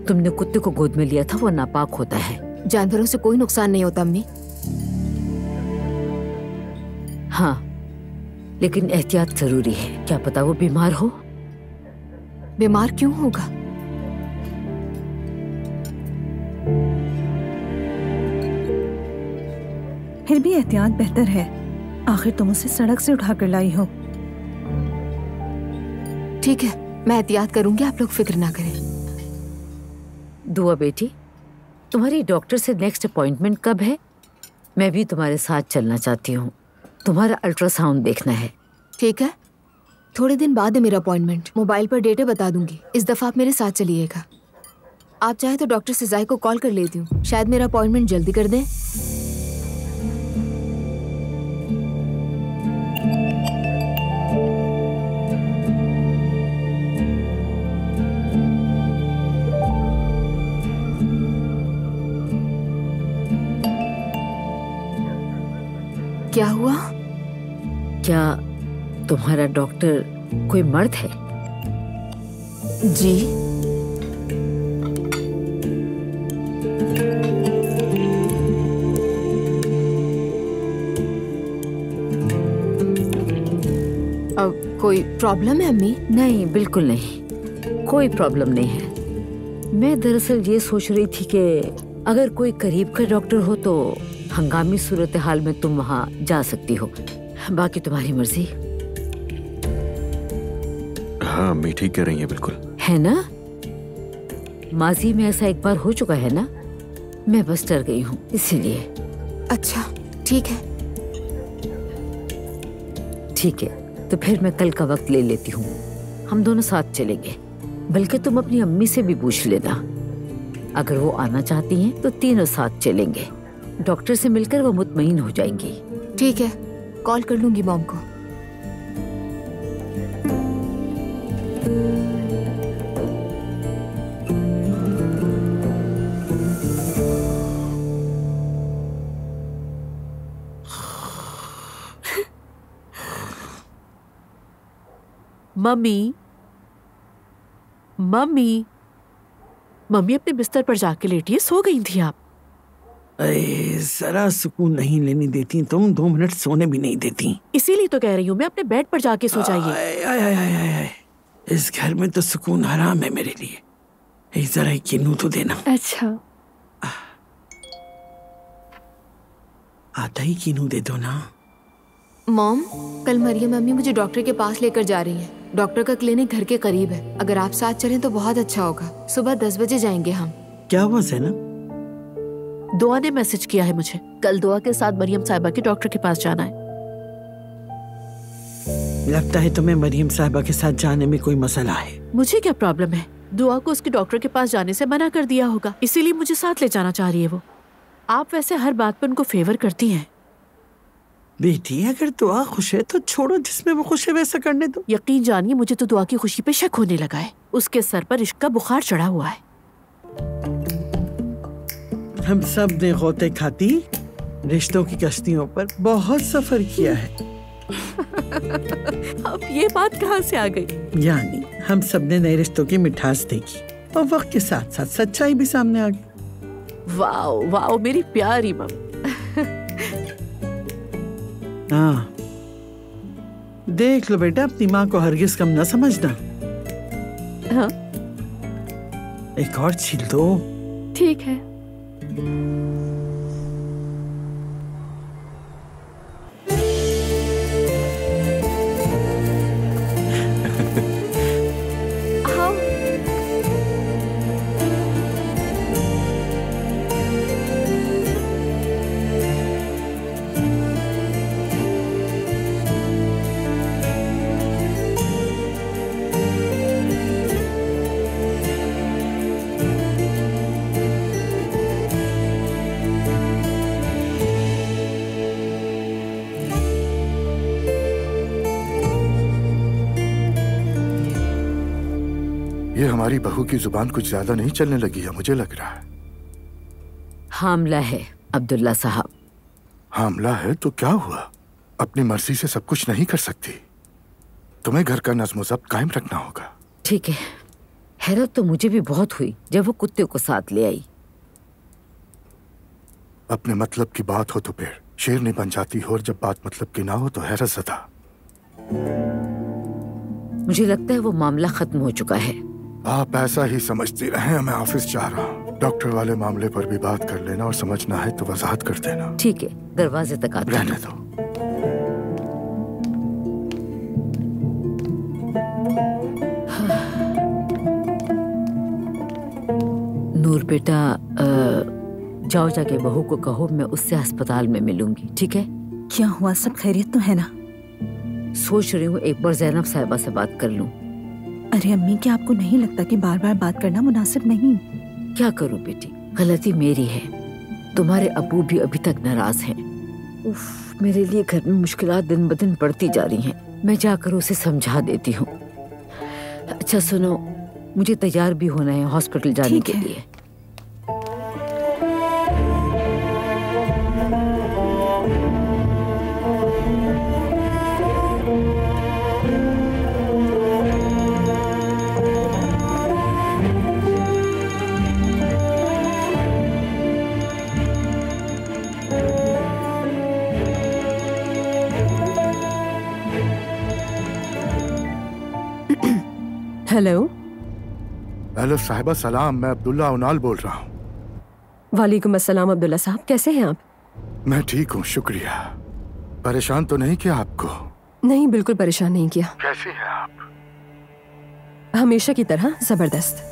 Speaker 13: तुमने कुत्ते को गोद में लिया था, वो नापाक होता है।
Speaker 9: जानवरों से कोई नुकसान नहीं होता अम्मी।
Speaker 13: हाँ, लेकिन एहतियात जरूरी है। क्या पता वो बीमार हो।
Speaker 9: बीमार क्यों होगा?
Speaker 16: फिर भी एहतियात बेहतर है, आखिर तुम उसे सड़क से उठाकर लाई हो।
Speaker 9: ठीक है, मैं एहतियात करूंगी, आप लोग फिक्र ना करें।
Speaker 13: दुआ बेटी, तुम्हारी डॉक्टर से नेक्स्ट अपॉइंटमेंट कब है? मैं भी तुम्हारे साथ चलना चाहती हूँ, तुम्हारा अल्ट्रासाउंड देखना है।
Speaker 9: ठीक है, थोड़े दिन बाद है मेरा अपॉइंटमेंट। मोबाइल पर डेटे बता दूंगी, इस दफा आप मेरे साथ चलिएगा। आप चाहे तो डॉक्टर सिजाई को कॉल कर लेती हूँ, शायद मेरा अपॉइंटमेंट जल्दी कर दें। क्या हुआ?
Speaker 13: क्या तुम्हारा डॉक्टर कोई मर्द है?
Speaker 9: जी। अब कोई प्रॉब्लम है अम्मी?
Speaker 13: नहीं, बिल्कुल नहीं, कोई प्रॉब्लम नहीं है। मैं दरअसल ये सोच रही थी कि अगर कोई करीब का डॉक्टर हो तो हंगामी सूरत हाल में तुम वहां जा सकती हो, बाकी तुम्हारी मर्जी।
Speaker 6: हाँ अम्मी ठीक कह रही हैं, बिल्कुल
Speaker 13: है ना। माजी में ऐसा एक बार हो चुका है ना, मैं बस डर गई हूँ इसीलिए।
Speaker 9: अच्छा ठीक है।
Speaker 13: ठीक है, तो फिर मैं कल का वक्त ले लेती हूँ, हम दोनों साथ चलेंगे। बल्कि तुम अपनी अम्मी से भी पूछ लेना, अगर वो आना चाहती हैं तो तीनों साथ चलेंगे। डॉक्टर से मिलकर वो मुतमईन हो जाएंगी।
Speaker 9: ठीक है, कॉल कर लूंगी मॉम को।
Speaker 2: मम्मी, मम्मी, मम्मी अपने बिस्तर पर जाके लेटिए, सो गई थी आप?
Speaker 22: अरे जरा सुकून नहीं लेने देती तुम, 2 मिनट सोने भी नहीं देती।
Speaker 2: इसीलिए तो कह रही हूँ मैं, अपने बेड पर जाके सो जाइए।
Speaker 22: इस घर में तो सुकून हराम है मेरे लिए। जरा एक किन्नू तो देना।
Speaker 11: अच्छा,
Speaker 22: आता ही किन्नू दे दो ना।
Speaker 9: मॉम, कल मरियम मम्मी मुझे डॉक्टर के पास लेकर जा रही हैं। डॉक्टर का क्लिनिक घर के करीब है। अगर आप साथ चलें तो बहुत अच्छा होगा। सुबह 10 बजे जाएंगे हम।
Speaker 22: क्या हुआ ज़ैनब?
Speaker 2: दुआ ने मैसेज किया है मुझे, कल दुआ के साथ मरियम साहिबा के डॉक्टर के पास जाना है।
Speaker 22: लगता है तुम्हें मरियम साहिबा के साथ जाने में कोई मसला है।
Speaker 2: मुझे क्या प्रॉब्लम है? दुआ को उसके डॉक्टर के पास जाने से मना कर दिया होगा, इसीलिए मुझे साथ ले जाना चाह रही है वो। आप वैसे हर बात पर उनको फेवर करती हैं।
Speaker 22: बेटी, अगर दुआ खुश है तो छोड़ो, जिसमें वो खुश है वैसा करने दो।
Speaker 2: यकीन जानिए, मुझे तो दुआ की खुशी पे शक होने लगा है। उसके सर पर इश्क का बुखार चढ़ा हुआ है।
Speaker 22: हम सब ने गौते खाती रिश्तों की कश्तियों पर बहुत सफर किया है।
Speaker 2: अब ये बात कहाँ से आ गई?
Speaker 22: यानी हम सब ने नए रिश्तों की मिठास देखी और वक्त के साथ साथ सच्चाई भी सामने आ गई।
Speaker 2: वाह वाह मेरी प्यारी मम्मी।
Speaker 22: हाँ, देख लो बेटा, अपनी माँ को हरगिज कम न समझना।
Speaker 2: हाँ?
Speaker 22: एक और छील दो।
Speaker 11: ठीक है।
Speaker 3: ये हमारी बहू की जुबान कुछ ज्यादा नहीं चलने लगी है, मुझे लग रहा है।
Speaker 13: हामला है अब्दुल्ला साहब।
Speaker 3: हामला है तो क्या हुआ? अपनी मर्जी से सब कुछ नहीं कर सकती। तुम्हें घर का नज्म ज़ब्त कायम रखना होगा।
Speaker 13: ठीक है। हैरत तो मुझे भी बहुत हुई जब वो कुत्ते को साथ ले आई।
Speaker 3: अपने मतलब की बात हो तो फिर शेरनी बन जाती हो, और जब बात मतलब की ना हो तो हैरत ज़दा।
Speaker 13: मुझे लगता है वो मामला खत्म हो चुका है।
Speaker 3: आप ऐसा ही समझती रहें, मैं ऑफिस जा रहा हूँ। डॉक्टर वाले मामले पर भी बात कर लेना, और समझना है तो वजाहत कर देना।
Speaker 13: ठीक है, दरवाजे तक आते
Speaker 3: रहने दो।
Speaker 13: नूर बेटा, जाओ जाके बहू को कहो मैं उससे अस्पताल में मिलूंगी, ठीक है?
Speaker 16: क्या हुआ, सब खैरियत तो है ना?
Speaker 13: सोच रही हूँ एक बार ज़ैनब साहिबा से बात कर लूं।
Speaker 16: अरे अम्मी, क्या आपको नहीं लगता कि बार बार बात करना मुनासिब नहीं?
Speaker 13: क्या करूं बेटी, गलती मेरी है। तुम्हारे अबू भी अभी तक नाराज हैं। उफ, मेरे लिए घर में मुश्किलात दिन ब दिन बढ़ती जा रही हैं। मैं जाकर उसे समझा देती हूँ। अच्छा सुनो, मुझे तैयार भी होना है हॉस्पिटल जाने के लिए।
Speaker 17: हेलो।
Speaker 3: हेलो साहिबा, सलाम। मैं अब्दुल्ला उनाल बोल रहा हूँ।
Speaker 17: वालेकुम अस्सलाम अब्दुल्ला साहब, कैसे हैं आप?
Speaker 3: मैं ठीक हूँ, शुक्रिया। परेशान तो नहीं किया आपको?
Speaker 17: नहीं, बिल्कुल परेशान नहीं किया।
Speaker 3: कैसी हैं आप?
Speaker 17: हमेशा की तरह जबरदस्त।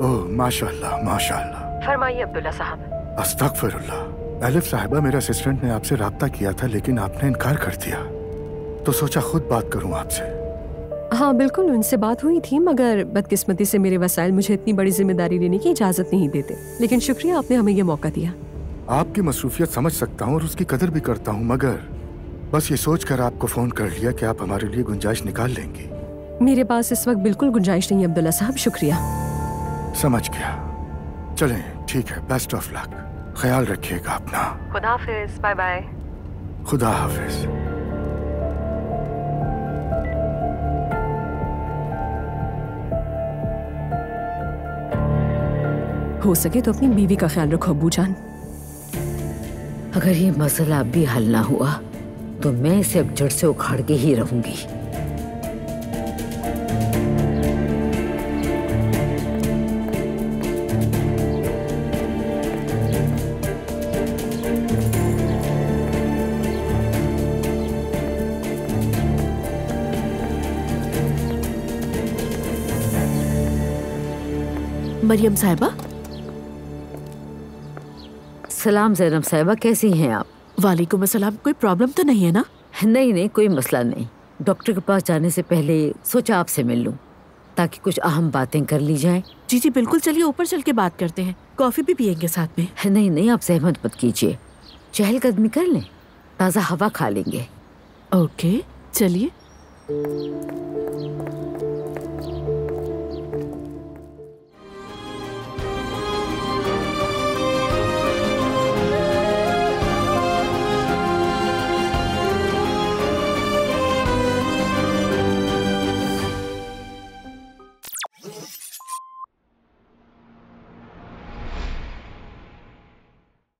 Speaker 3: ओह माशाल्लाह माशाल्लाह।
Speaker 17: फरमाइए अब्दुल्ला साहब।
Speaker 3: अस्तगफिरुल्लाह। एलिफ साहिबा, मेरे असिस्टेंट ने आपसे राब्ता किया था लेकिन आपने इनकार कर दिया, तो सोचा खुद बात करूं आपसे।
Speaker 17: हाँ बिल्कुल, उनसे बात हुई थी, मगर बदकिस्मती से मेरे वसाइल मुझे इतनी बड़ी जिम्मेदारी लेने की इजाजत नहीं देते। लेकिन शुक्रिया, आपने हमें ये मौका दिया।
Speaker 3: आपकी मसरूफियत समझ सकता हूँ और उसकी कदर भी करता हूँ, मगर बस ये सोचकर आपको फोन कर लिया कि आप हमारे लिए गुंजाइश निकाल लेंगी।
Speaker 17: मेरे पास इस वक्त बिल्कुल गुंजाइश नहीं है अब्दुल्ला साहब, शुक्रिया।
Speaker 3: समझ गया। चलें, ठीक है, बेस्ट ऑफ लक। ख्याल रखिएगा अपना।
Speaker 17: खुदा हाफिज, बाय बाय।
Speaker 3: खुदा हाफिज।
Speaker 17: हो सके तो अपनी बीवी का ख्याल रखो अब्बू जान।
Speaker 13: अगर ये मसला अब भी हल ना हुआ तो मैं इसे अब जड़ से उखाड़ के ही रहूंगी।
Speaker 2: मरियम साहिबा।
Speaker 13: सलाम ज़ैनब साहिबा, कैसी हैं आप?
Speaker 2: वालेकुम अस्सलाम। कोई प्रॉब्लम तो नहीं है ना?
Speaker 13: नहीं नहीं, कोई मसला नहीं। डॉक्टर के पास जाने से पहले सोचा आपसे मिल लूं ताकि कुछ अहम बातें कर ली जाएं।
Speaker 2: जी जी बिल्कुल, चलिए ऊपर चल के बात करते हैं, कॉफी भी पियेंगे साथ में।
Speaker 13: नहीं नहीं, आप सहमत मत कीजिए, चहलकदमी कर लें, ताज़ा हवा खा लेंगे।
Speaker 2: ओके चलिए।